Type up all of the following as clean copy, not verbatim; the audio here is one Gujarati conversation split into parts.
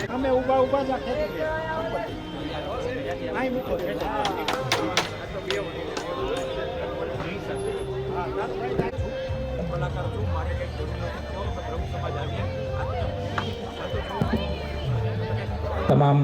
અમે ઉભા ઉભા જ ખેતી નહીં મૂકો કલાકાર છું મારે કંઈક પ્રભુ સમાજ આવીએ તમામ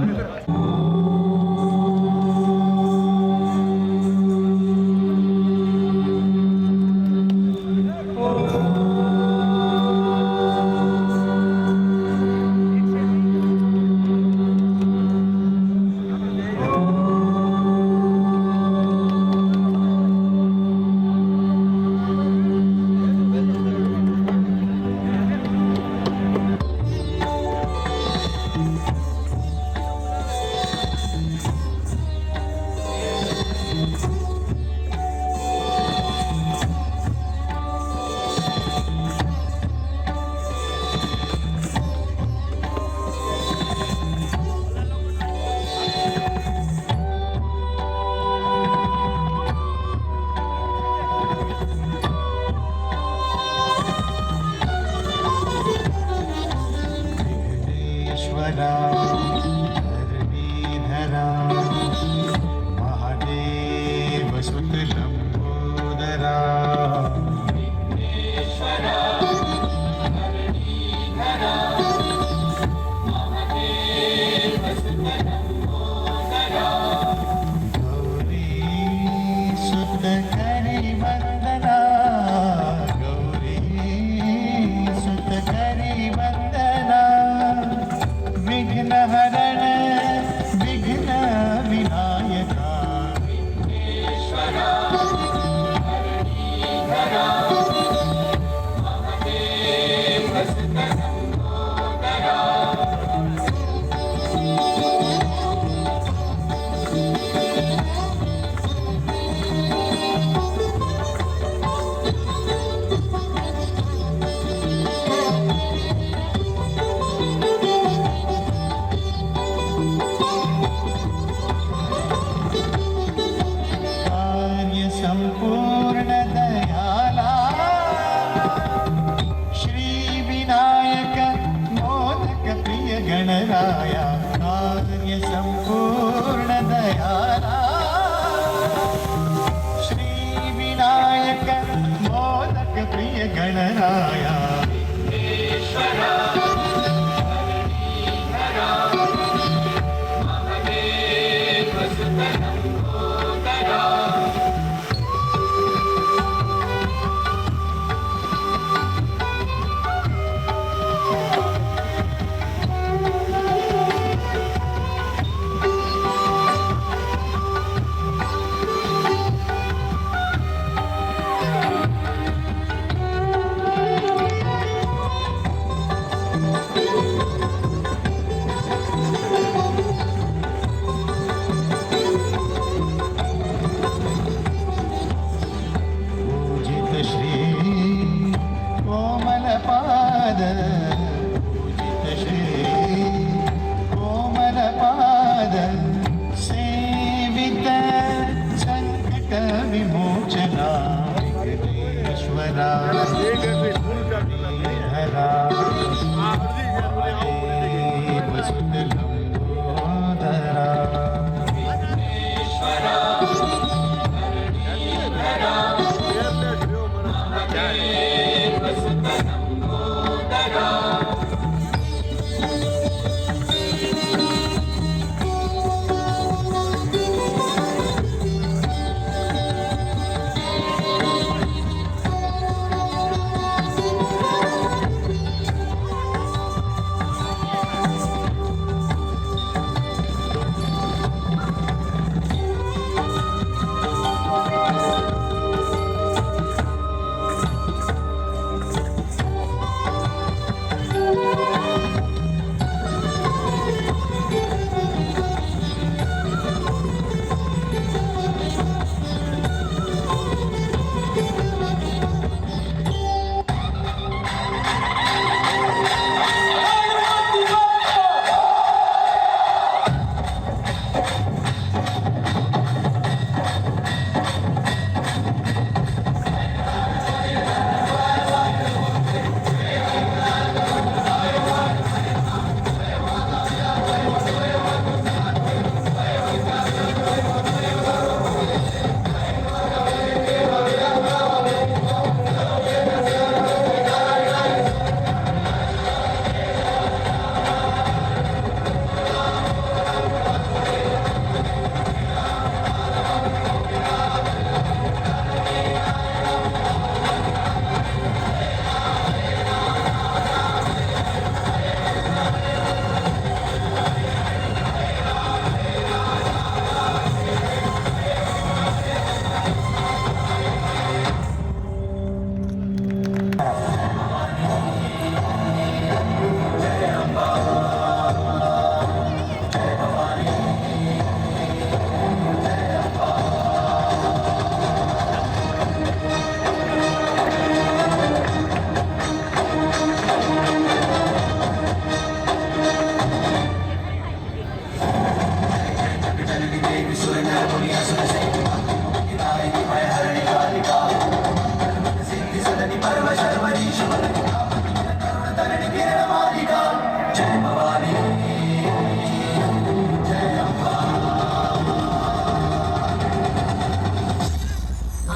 विघ्न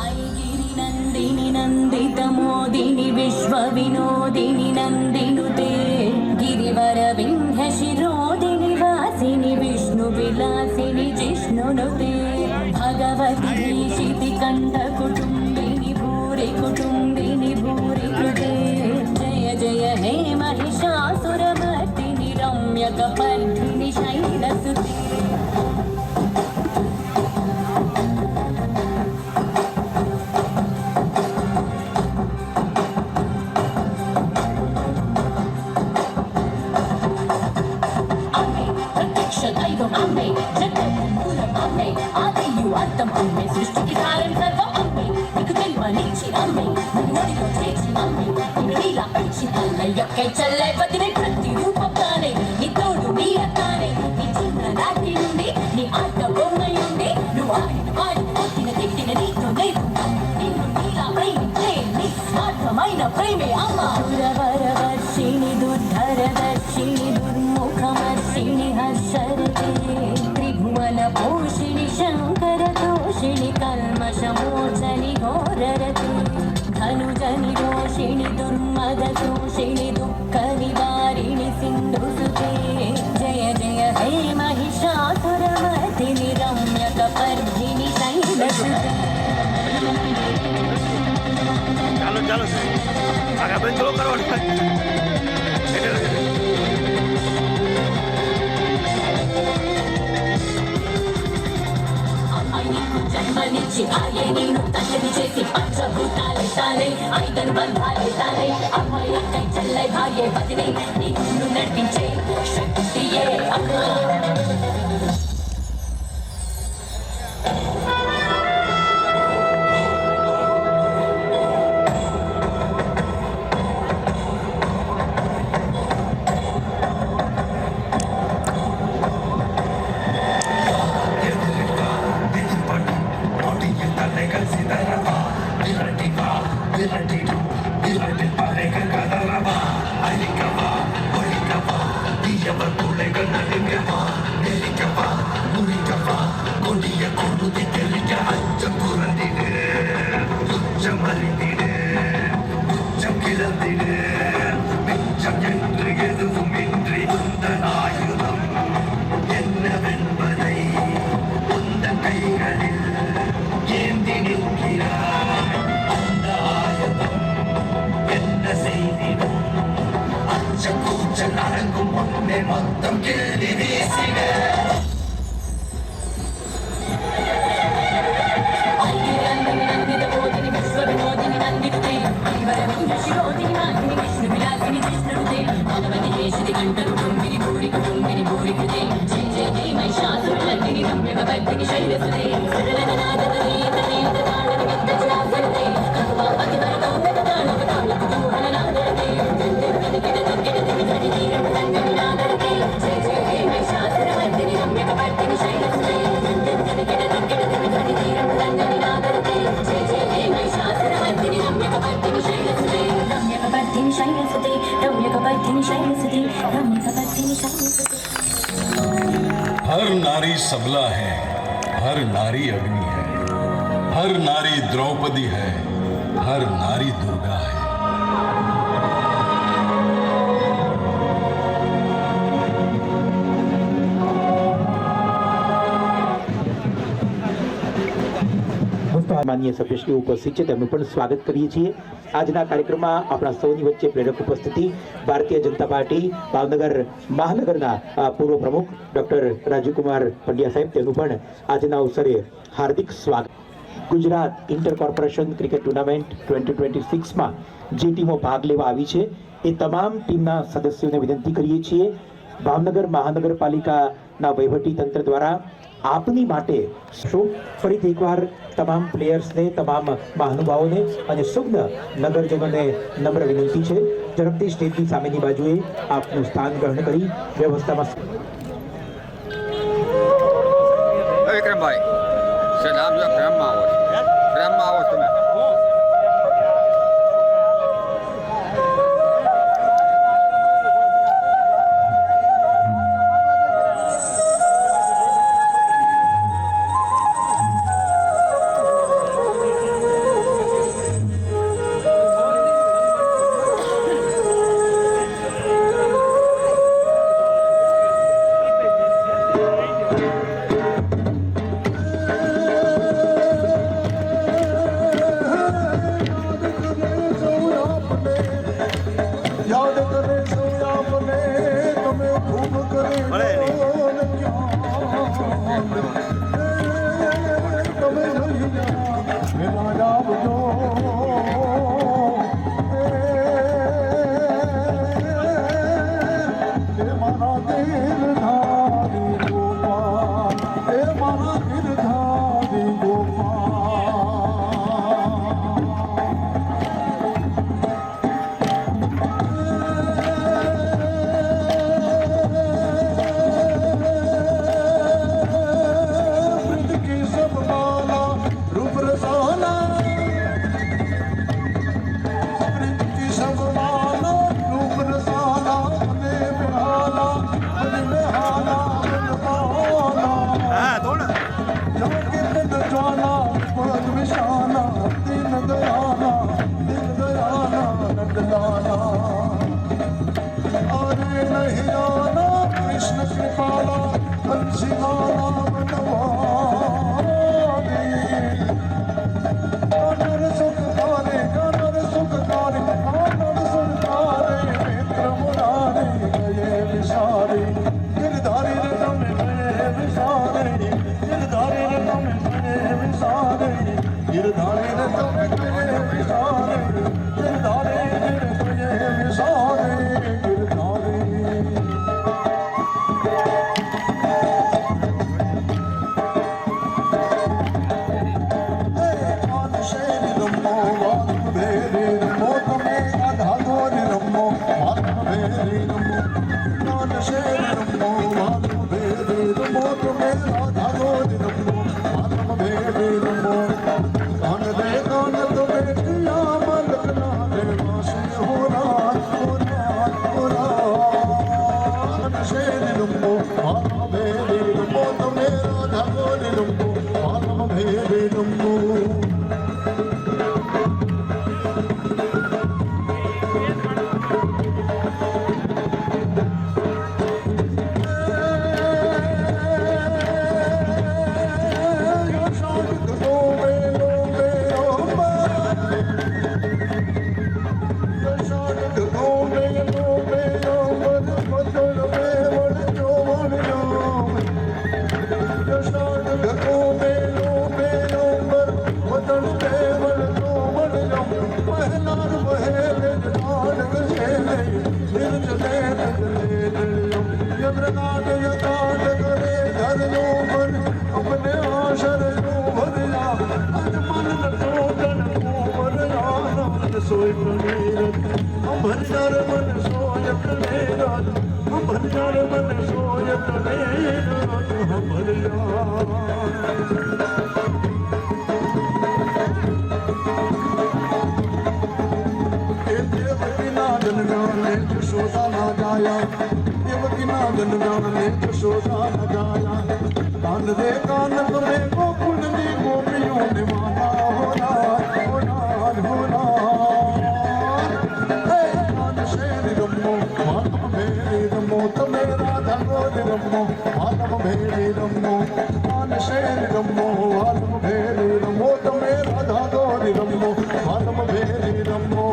ఐగిరి నందిని నందిత మోదిని విశ్వ వినోదిని నందినుతే గిరివర వింధ్య శిరోదిని వాసిని విష్ణు విలాసిని జిష్ణునుతే భగవతి శితి కంఠ కుటుంబిని భూరి కుటుంబిని భూరి కృతే జయ జయ హే మహిషాసురమర్దిని రమ్యక పర్ధిని శైలసుతే దైవం అమ్మే జగత్తు మూలం అమ్మే ఆదియు అంతం అమ్మే సృష్టికి కారణం సర్వం అమ్మే నీకు తెలివనిచ్చి అమ్మే నీ ఒడిలో చేర్చి అమ్మే నిన్ను నీలా పెంచి అల్లయ్యక్కై చల్లై బతినే ప్రతి రూపం తానే నీ తోడు నీ అత్తానే నీ చిన్న రాత్రి నుండి నీ ఆట బొమ్మయుండి నువ్వు ఆడి కొట్టిన తిట్టిన నీతో నేను నిన్ను నీలా ప్రేమించే నిస్వార్థమైన ప్రేమే అమ్మ సురవరవర్షిణి దుర్ధరదర్శిని దుర్ముఖమర్షిణి హర్షరతే త్రిభువన పోషిణి శంకర తోషిణి కల్మషమోచని ఘోరరతే ధనుజని రోషిణి దుర్మద దోషిణి దుఃఖ నివారిణి సింధుసుతే జయ జయ హే మహిషాసురమర్దిని రమ్యక పర్ధిని శైలసుతే ચાલો ચાલો આગળ બંધ થોડો કરવાનો జన్మనిచ్చి ఆయే నేను తల్లిని చేసి పంచభూతాలే తానే ఐదను బంధాలే తానే అమ్మాయి అక్కై చెల్లై భార్యే పతిని నిన్ను నడిపించే శక్తియే అమ్మా हर नारी सबला है, हर नारी अग्नि है, हर नारी द्रौपदी है, हर नारी दुर्गा है। માનનીય સભ્યશ્રી ઉપસ્થિત છે તેમનું પણ સ્વાગત કરીએ છીએ। આજના કાર્યક્રમમાં આપણા સૌની વચ્ચે પ્રેરક ઉપસ્થિતિ ભારતીય જનતા પાર્ટી ભાવનગર મહાનગરના પૂર્વ પ્રમુખ ડોક્ટર રાજીવકુમાર પંડ્યા સાહેબ તેનું પણ આજના અવસરે હાર્દિક સ્વાગત। Gujarat inter corporation cricket tournament 2026માં જે ટીમો ભાગ લેવા આવી છે એ તમામ ટીમના સદસ્યોને વિનંતી કરીએ છીએ ભાવનગર મહાનગરપાલિકાના વહીવટી તંત્ર દ્વારા આપની માટે ફરીથી એકવાર તમામ પ્લેયર્સને તમામ મહાનુભાવોને અને સુગ્ન નગરજનોને નમ્ર વિનંતી છે ઝડપથી સ્ટેજની સામેની બાજુએ આપનું સ્થાન ગ્રહણ કરી વ્યવસ્થામાં વિક્રમભાઈ સલામ જો પ્રેમમાં આવો તમે મળે નહીં હા થોડા कृष्ण कृपाला हंसिकाला कानर सुखकारे कानर सुखकारे मित्र मुरारे गए विसारे गिरधारी रतम गए विसारे गिरधारी रतम गए विसारे गिरधारी रतम गए विसारे गिरधारी गए विसारे गिरधारी कान रे कान तुम्हें गोकुल दी गोपियों ने माना होना होना होना कान शेर रमो मातम भेरी रमो तमे राधा गोरी रमो मातम भेरी रमो कान शेर रमो मातम भेरी रमो तमे राधा गोरी रमो मातम भेरी रमो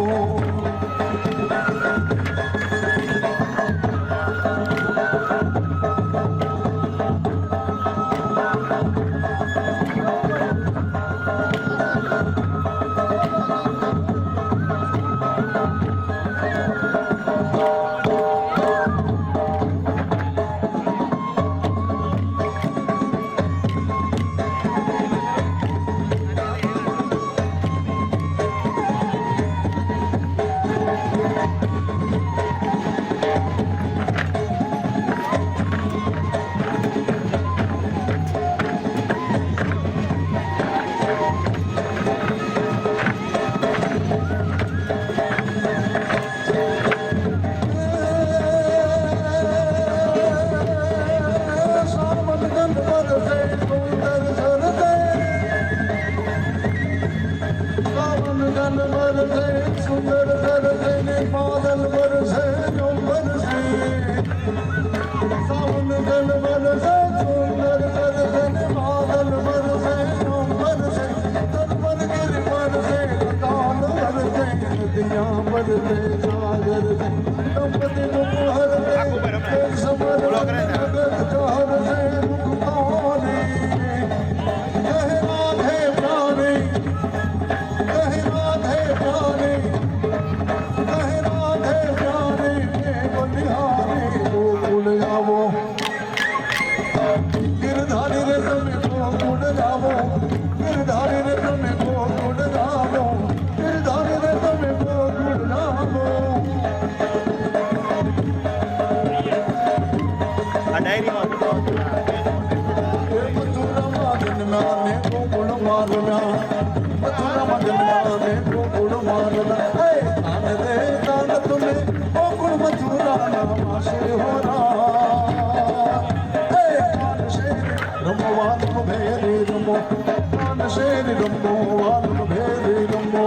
सागर ડાયરીમાં મથુરામાં જન્મ્યા ને ગોકુળ મારમ્યા મથુરામાં જન્મ્યા ને ગોકુળ મારમ્યા હે તાન રે તાન તુમે ગોકુળ મથુરાના માસે હોરા હે તાન શેરી રમો વાલમ ભેરી રમો તાન શેરી રમો વાલમ ભેરી રમો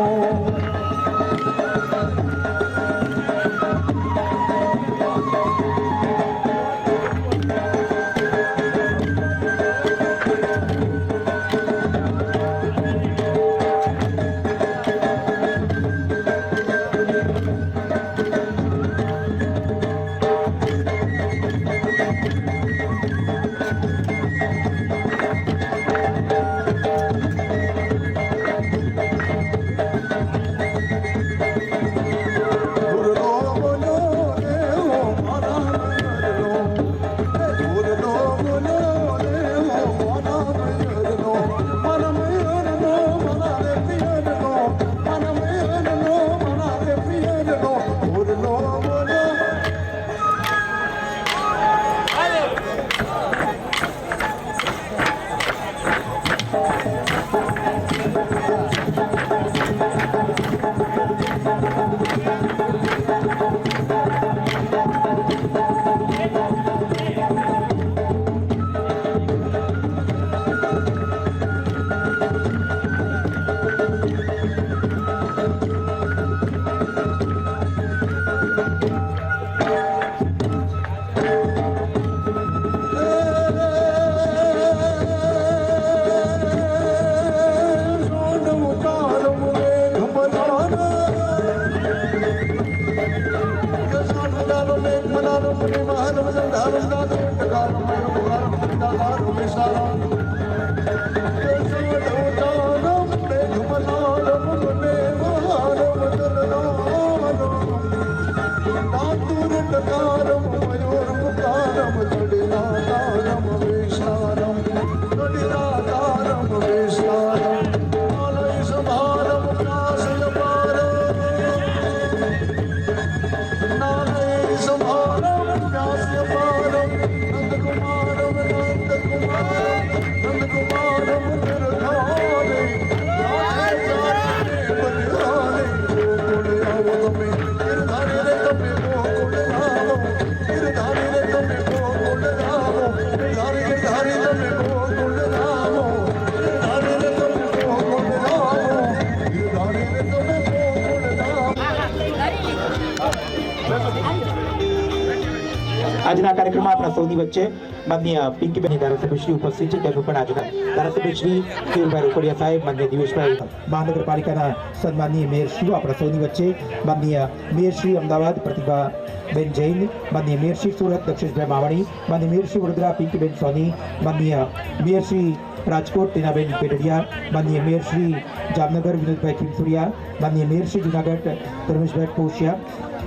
આજના કાર્યક્રમમાં આપણા સૌની વચ્ચે માનનીય પિંકીબેન ધારાસભ્યશ્રી ઉપસ્થિત છે તેમનું પણ આજના ધારાસભ્યશ્રી કેયુરભાઈ રોકડિયા સાહેબ, માનનીય દિવેશભાઈ, મહાનગરપાલિકાના સન્માનીય મેયર શ્રી આપણા સૌની વચ્ચે માનનીય મેયર શ્રી અમદાવાદ પ્રતિભાબેન જૈન, માનનીય મેયર શ્રી સુરત દક્ષેશભાઈ માવાણી, માનનીય મેયર શ્રી વડોદરા પિંકીબેન સોની, માનનીય મેયર શ્રી રાજકોટ ટીનાબેન પેટડિયા, માનનીય મેયર શ્રી જામનગર વિનોદભાઈ ખીમસુરિયા, માનનીય મેયર શ્રી જુનાગઢ ધર્મેશભાઈ કોશિયા,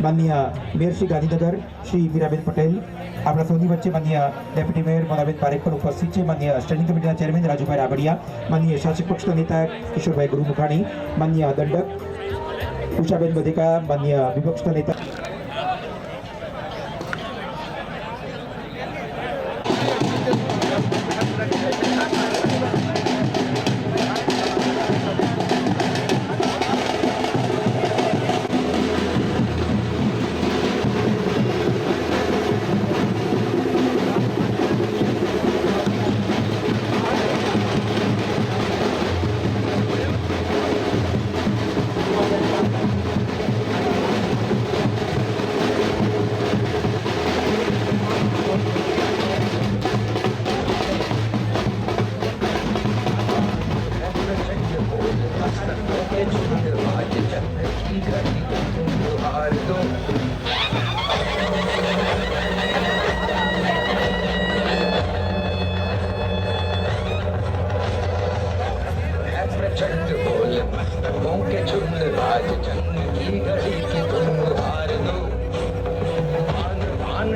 માનનીય મેયર શ્રી ગાંધીનગર શ્રી મીરાબેન પટેલ, આપણા સૌની વચ્ચે માનનીય ડેપ્યુટી મેયર મોનાબેન પારેખ પણ ઉપસ્થિત છે, માનનીય સ્ટેન્ડિંગ કમિટીના ચેરમેન રાજુભાઈ રાબડિયા, માનનીય શાસક પક્ષના નેતા કિશોરભાઈ ગુરુમુખાણી, માનનીય દંડક ઉષાબેન બધેકા, માનનીય વિપક્ષના નેતા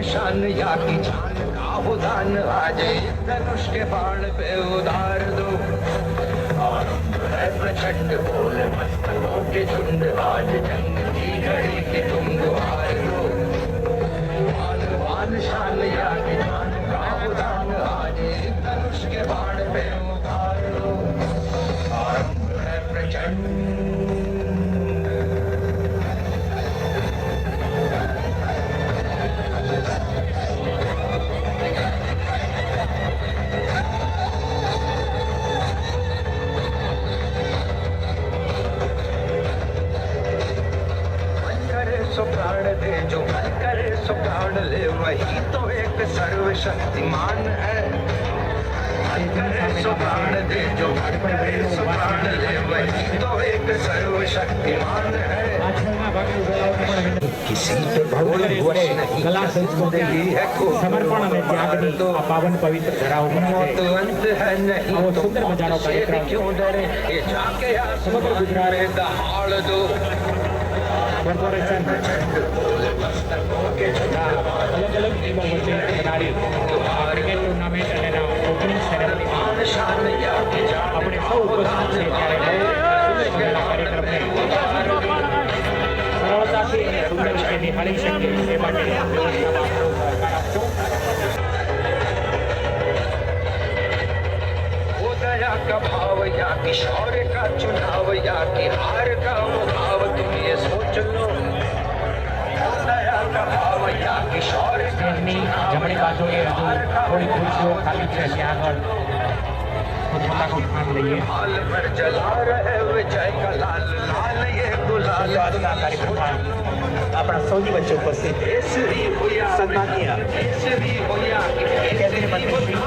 शान या की जान का हो दान आजे धनुष के बाण पे उधार दो है प्रचंड बोल मस्तकों के झुंड आज जंग की घड़ी की तुम गुहार दो मान शान या की जान का एक सर्वशक्तिमान है करे सो प्राण दे जो करे सो प्राण ले वही तो एक सर्वशक्तिमान है किसी पे भगवान वश नहीं કલા સંસ્કૃતિ સમર્પણ અને ત્યાગની આ પાવન પવિત્ર ધરાઓ માટે तो अंत है नहीं આવો तो સુંદર મજાનો शेर કાર્યક્રમ क्यों डरे ये जाके आसमान में दहाड़ दो કોર્પોરેશન અલગ અલગ ટીમો વચ્ચે બનાવી ક્રિકેટ ટુર્નામેન્ટ અને એના ઓપનિંગ સેરેમનીમાં शान या के जान આપણે સૌ ઉપસ્થિત છે ત્યારે બહુ સુંદર મજાના કાર્યક્રમને સરળતાથી અને સુંદર રીતે નિહાળી શકીએ તે માટે વ્યવસ્થામાં આપણો સહકાર આપશો. वो दया का भाव या कि शौर्य का चुनाव या कि हार का भाव तुम ये सोच लो वो दया का भाव या कि शौर्य का સ્ટેજની જમણી બાજુએ હજુ થોડી ખુરશીઓ ખાલી છે ત્યાં આગળ પોતાનું સ્થાન લઈએ. हाल पर जला रहे विजय का लाल लाल ये गुलाल આજના કાર્યક્રમમાં આપણા સૌની વચ્ચે ઉપસ્થિત केसरी हो या સન્માનીય केसरी हो या कि કેન્દ્રીય મંત્રી શ્રી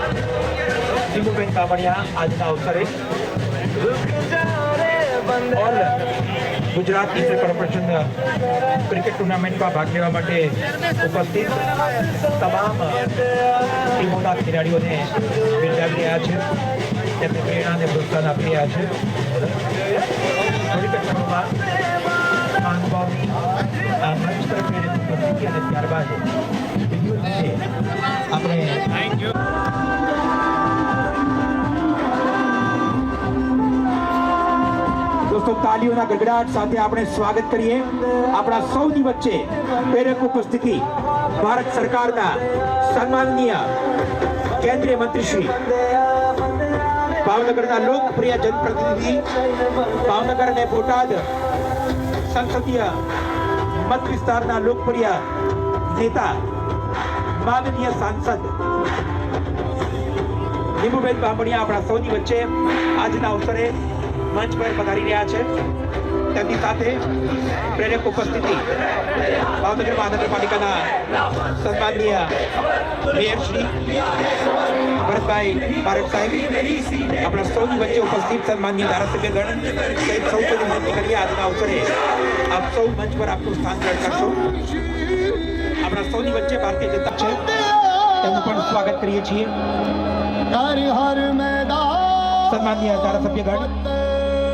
જીતુભાઈ કામડિયા આજના અવસરે all Gujarat cricket corporation cricket ટુર્નામેન્ટમાં ભાગ લેવા માટે ઉપસ્થિત તમામ ટીમોના ખેલાડીઓને બિરદાવી રહ્યા છે, તેમને પ્રેરણા અને પ્રોત્સાહન આપી રહ્યા છે. થોડીક જ ક્ષણોમાં મહાનુભાવની આ મંચ પર પ્રેરિત ઉપસ્થિતિ અને ત્યારબાદ વિડીયો વિશે આપણે દોસ્તો તાલીઓના ગડગડાટ સાથે આપણે સ્વાગત કરીએ આપણા સૌની વચ્ચે પ્રેરક ઉપસ્થિતિ ભારત સરકારના સન્માનનીય કેન્દ્રીય મંત્રી શ્રી ભાવનગરના લોકપ્રિય જનપ્રતિનિધિ ભાવનગર અને બોટાદ સંસદીય મત વિસ્તારના લોકપ્રિય નેતા માનનીય સાંસદ નીમુબેન બામણિયા આપણા સૌની વચ્ચે આજના અવસરે મંચ પર પધારી રહ્યા છે. તેમની સાથે પ્રેરક ઉપસ્થિતિ ભાવનગર મહાનગરપાલિકાના સન્માનનીય મેયર શ્રી ભરતભાઈ બારડ સાહેબ, આપણા સૌની વચ્ચે ઉપસ્થિત સન્માનનીય ધારાસભ્યગણ સહિત સૌ કોઈને વિનંતી કરીએ આજના અવસરે આપ સૌ મંચ પર આપનું સ્થાન ગ્રહણ કરશો. આપણા સૌની વચ્ચે ભારતીય જનતા છે તેમનું પણ સ્વાગત કરીએ છીએ. સન્માનનીય ધારાસભ્યગણ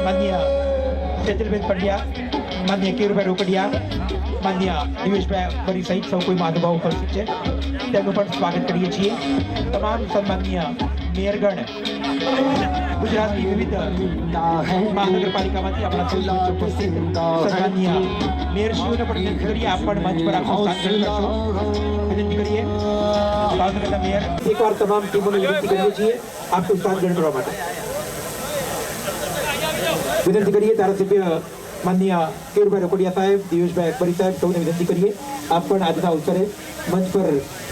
માનનીય ચેતલબેન પંડ્યા, માનનીય કેરુભાઈ રોકડિયા, માનનીય દિવેશભાઈ બરી સહિત સૌ કોઈ મહાનુભાવ ઉપસ્થિત છે તેમનું પણ સ્વાગત કરીએ છીએ. તમામ સન્માનનીય મેયરગણ ગુજરાતની વિવિધ મહાનગરપાલિકામાંથી આપણા સૌ ઉપસ્થિત સન્માનનીય મેયરશ્રીઓને પણ વિનંતી કરીએ આપ પણ મંચ પર આપનું સ્થાન ગ્રહણ કરશો. વિનંતી કરીએ ભાવનગરના મેયર એકવાર તમામ ટીમોને વિનંતી કરીએ છીએ આપનું સ્થાન ગ્રહણ કરવા માટે. વિનંતી કરીએ ધારાસભ્ય માનનીય કેરુભાઈ રોકડિયા સાહેબ, દિવેશભાઈ અકબરી સાહેબ સૌને વિનંતી કરીએ આપ પણ આજના અવસરે મંચ પર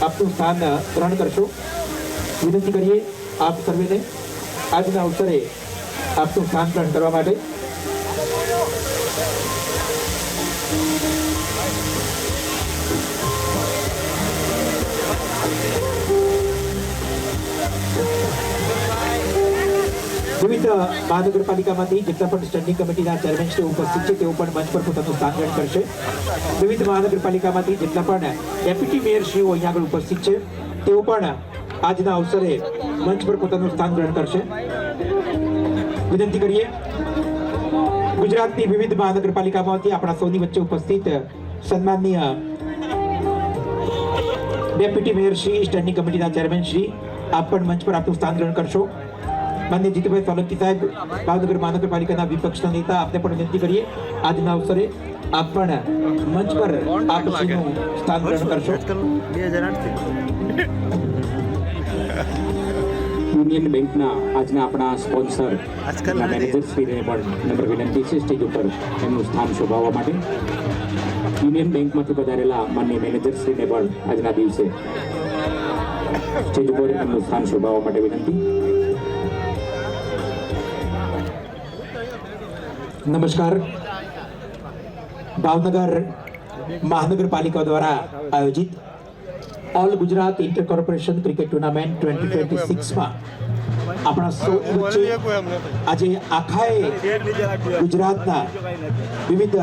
આપનું સ્થાન ગ્રહણ કરશો. વિનંતી કરીએ આપ સર્વેને આજના અવસરે આપનું સ્થાન ગ્રહણ કરવા માટે. વિવિધ મહાનગરપાલિકામાંથી જેટલા પણ સ્ટેન્ડિંગ કમિટીના ચેરમેનશ્રી ઉપસ્થિત છે તેઓ પણ મંચ પર પોતાનું સ્થાન ગ્રહણ કરશે. વિવિધ મહાનગરપાલિકામાંથી જેટલા પણ ડેપ્યુટી મેયરશ્રીઓ અહીંયા આગળ ઉપસ્થિત છે તેઓ પણ આજના અવસરે મંચ પર પોતાનું સ્થાન ગ્રહણ કરશે. વિનંતી કરીએ ગુજરાતની વિવિધ મહાનગરપાલિકામાંથી આપણા સૌની વચ્ચે ઉપસ્થિત સન્માનનીય ડેપ્યુટી મેયરશ્રી, સ્ટેન્ડિંગ કમિટીના ચેરમેનશ્રી આપ પણ મંચ પર આપનું સ્થાન ગ્રહણ કરશો. માનનીય જીતુભાઈ સોલંકી સાહેબ, ભાવનગર મહાનગરપાલિકાના વિપક્ષના નેતા, આપને પણ વિનંતી કરીએ આજના અવસરે આપ પણ મંચ પર આપનું સ્થાન ગ્રહણ કરશો. યુનિયન બેંકના આજના આપણા સ્પોન્સર મેનેજરશ્રીને પણ નમ્ર વિનંતી છે સ્ટેજ ઉપર એમનું સ્થાન શોભાવવા માટે. યુનિયન બેંકમાંથી પધારેલા માન્ય મેનેજરશ્રીને પણ આજના દિવસે સ્ટેજ ઉપર એમનું સ્થાન શોભાવવા માટે વિનંતી. નમસ્કાર. ભાવનગર મહાનગરપાલિકા દ્વારા આયોજિત all Gujarat inter corporation cricket tournament 2026માં આપણા સૌની વચ્ચે આજે આખાએ ગુજરાતના વિવિધ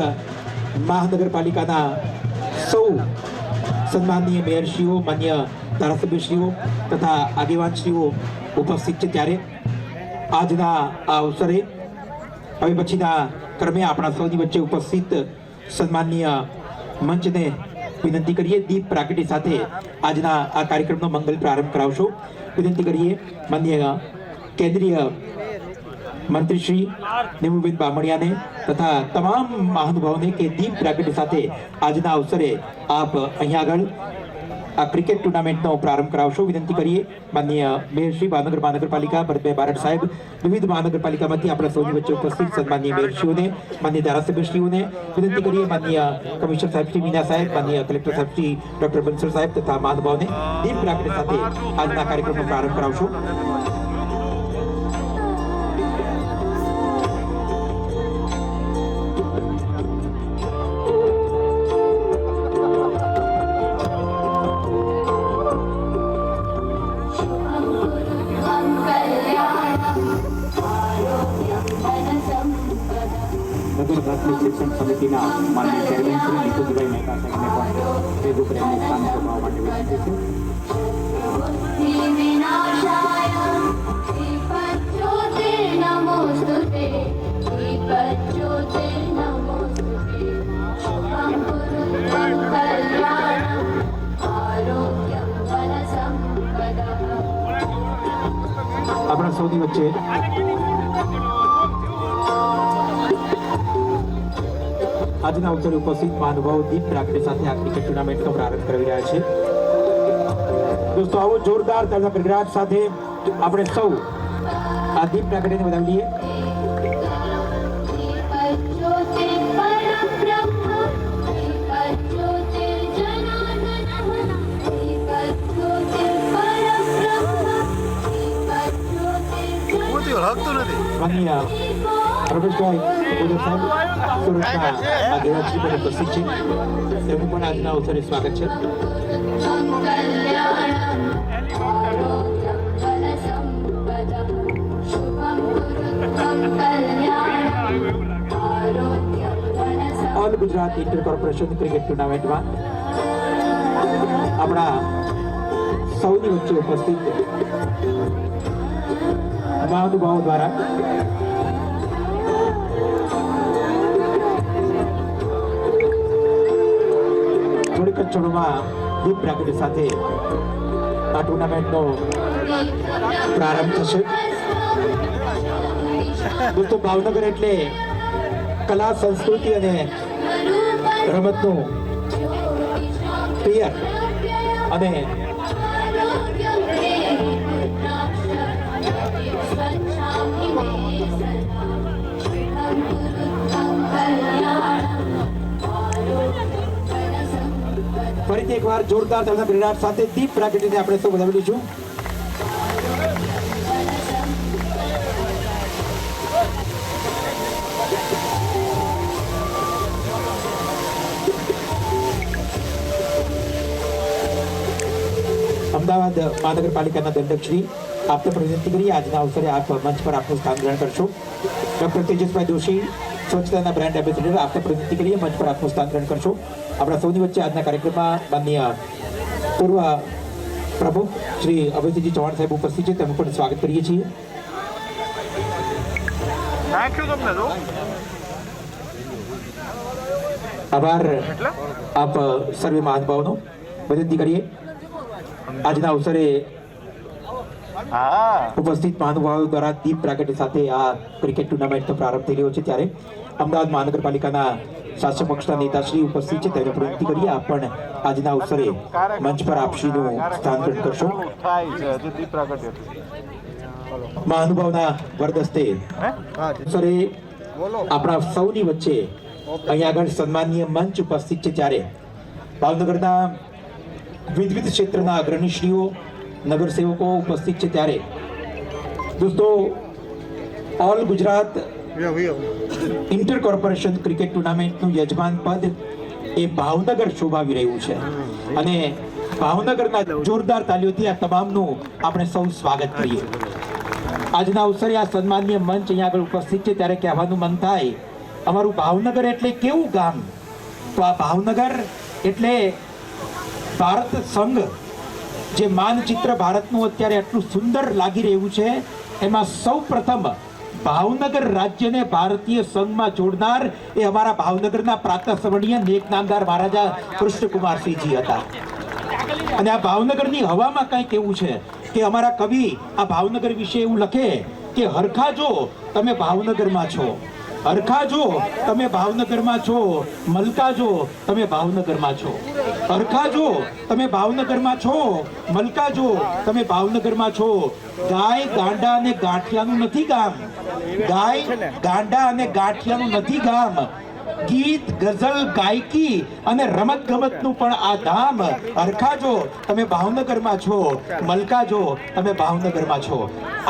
મહાનગરપાલિકાના સૌ સન્માનીય મેયરશ્રીઓ, માન્ય ધારાસભ્યશ્રીઓ તથા આગેવાનશ્રીઓ ઉપસ્થિત છે, ત્યારે આજના આ અવસરે હવે પછીના ક્રમે આપણા સૌની વચ્ચે ઉપસ્થિત સન્માનીય મંચને વિનંતી કરીએ દીપ પ્રાગટ્ય સાથે આજના આ કાર્યક્રમનો મંગલ પ્રારંભ કરાવશો. વિનંતી કરીએ માનનીય કેન્દ્રીય મંત્રી શ્રી નિમુબેન બામણિયાને તથા તમામ મહાનુભાવોને કે દીપ પ્રાગટ્ય સાથે આજના અવસરે આપ અહીંયા આગળ આ ક્રિકેટ ટુર્નામેન્ટનો પ્રારંભ કરાવશો. વિનંતી કરીએ માનનીય મેયરશ્રી ભાવનગર મહાનગરપાલિકા ભરતભાઈ બારડ સાહેબ, વિવિધ મહાનગરપાલિકામાંથી આપણા સૌની વચ્ચે ઉપસ્થિત સન્માનીય મેયરશ્રીઓને, માનનીય ધારાસભ્યશ્રીઓને વિનંતી કરીએ માનનીય કમિશનર સાહેબ શ્રી મીના સાહેબ, માનનીય કલેક્ટર સાહેબ શ્રી ડોક્ટર બંસલ સાહેબ તથા મહાનુભાવોને દીપ પ્રાગટ્ય સાથે આજના કાર્યક્રમનો પ્રારંભ કરાવશો. નગર પ્રાથમિક શિક્ષણ સમિતિના માનનીય ચેરમેન શ્રી નિકુંજભાઈ મહેતા સાહેબને પણ સ્ટેજ ઉપર એમને સ્થાન સોંપવા માટે વિનંતી છે. આપણા સૌની વચ્ચે આજના અવસરે ઉપસ્થિત મહાનુભાવો દીપ પ્રાગટ્ય સાથે આ ક્રિકેટ ટુર્નામેન્ટનો પ્રારંભ કરી રહ્યા છે. દોસ્તો આવો જોરદાર તાળીના ગડગડાટ સાથે આપણે સૌ આ દીપ પ્રાગટ્યને વધાવી લઈએ. માનનીય રમેશભાઈ બોદર સાહેબ સુરતના આગેવાનશ્રી પણ ઉપસ્થિત છે, તેમનું પણ આજના અવસરે સ્વાગત છે. All Gujarat inter corporation cricket ટુર્નામેન્ટમાં આપણા સૌની વચ્ચે ઉપસ્થિત મહાનુભાવો દ્વારા થોડીક જ ક્ષણોમાં દીપ પ્રાગટ્ય સાથે આ ટુર્નામેન્ટનો પ્રારંભ થશે. દોસ્તો ભાવનગર એટલે કલા, સંસ્કૃતિ અને રમતનું પિયર અને ફરીથી એકવાર જોરદાર તાળીના ગડગડાટ સાથે દીપ પ્રાગટ્યને આપણે સૌ વધાવી લઈશું. અમદાવાદ મહાનગરપાલિકાના દંડકશ્રી, આપને પણ વિનંતી કરીએ આજના અવસરે આપ મંચ પર આપનું સ્થાન ગ્રહણ કરશો. ડોક્ટર તેજસભાઈ જોશી, સ્વચ્છતાના બ્રાન્ડ એમ્બેસેડર, આપને પણ વિનંતી કરીએ મંચ પર આપનું સ્થાન ગ્રહણ કરશો. આપણા સૌની વચ્ચે આજના કાર્યક્રમમાં માનનીય પૂર્વ પ્રમુખ શ્રી અભયસિંહજી ચૌહાણ સાહેબ ઉપસ્થિત છે, તેમનું પણ સ્વાગત કરીએ છીએ. આભાર આપ સર્વે મહાનુભાવોનો. વિનંતી કરીએ આજના અવસરે ઉપસ્થિત મહાનુભાવો દ્વારા દીપ પ્રાગટ્ય સાથે આ ક્રિકેટ ટુર્નામેન્ટનો પ્રારંભ થઈ રહ્યો છે, ત્યારે અમદાવાદ મહાનગરપાલિકાના શાસક પક્ષના નેતાશ્રી ઉપસ્થિત છે, તેને વિનંતી કરીએ આપ પણ આજના અવસરે મંચ પર આપશ્રીનું સ્થાન ગ્રહણ કરશો. મહાનુભાવના વરદસ્તે અવસરે આપણા સૌની વચ્ચે અહીંયા આગળ સન્માનીય મંચ ઉપસ્થિત છે, ત્યારે ભાવનગરના વિવિધ ક્ષેત્રના અગ્રણીશ્રીઓ, નગરસેવકો ઉપસ્થિત છે, ત્યારે દોસ્તો all Gujarat inter corporation cricket ટુર્નામેન્ટનું યજમાન પદ એ ભાવનગર શોભાવી રહ્યું છે અને ભાવનગરના જોરદાર તાલીઓથી આ તમામનું આપણે સૌ સ્વાગત કરીએ. આજના અવસરે આ સન્માનીય મંચ અહીંયા આગળ ઉપસ્થિત છે ત્યારે કહેવાનું મન થાય અમારું ભાવનગર એટલે કેવું ગામ. તો આ ભાવનગર એટલે ભારત સંઘ જે માનચિત્ર ભારતનું અત્યારે આટલું સુંદર લાગી રહ્યું છે એમાં સૌ પ્રથમ ભાવનગર રાજ્યને ભારતીય સંઘમાં જોડનાર એ અમારા ભાવનગરના પ્રાતઃસ્મરણીય નેક નામદાર મહારાજા કૃષ્ણકુમારસિંહજી હતા. અને આ ભાવનગરની હવામાં કંઈક એવું છે કે અમારા કવિ આ ભાવનગર વિશે એવું લખે કે હરખા જો તમે ભાવનગરમાં છો, હરખા જો તમે ભાવનગરમાં છો, મલકા જો તમે ભાવનગરમાં છો, હરખા જો તમે ભાવનગરમાં છો, મલકા જો તમે ભાવનગરમાં છો. ગાય ગાંડા અને ગાંઠિયાનું નથી ગામ, ગાય ગાંડા અને ગાંઠિયાનું નથી ગામ, ગીત ગઝલ ગાયકી અને રમત ગમતનું પણ આ ધામ. હરખા જો તમે ભાવનગરમાં છો, મલકા જો તમે ભાવનગરમાં છો.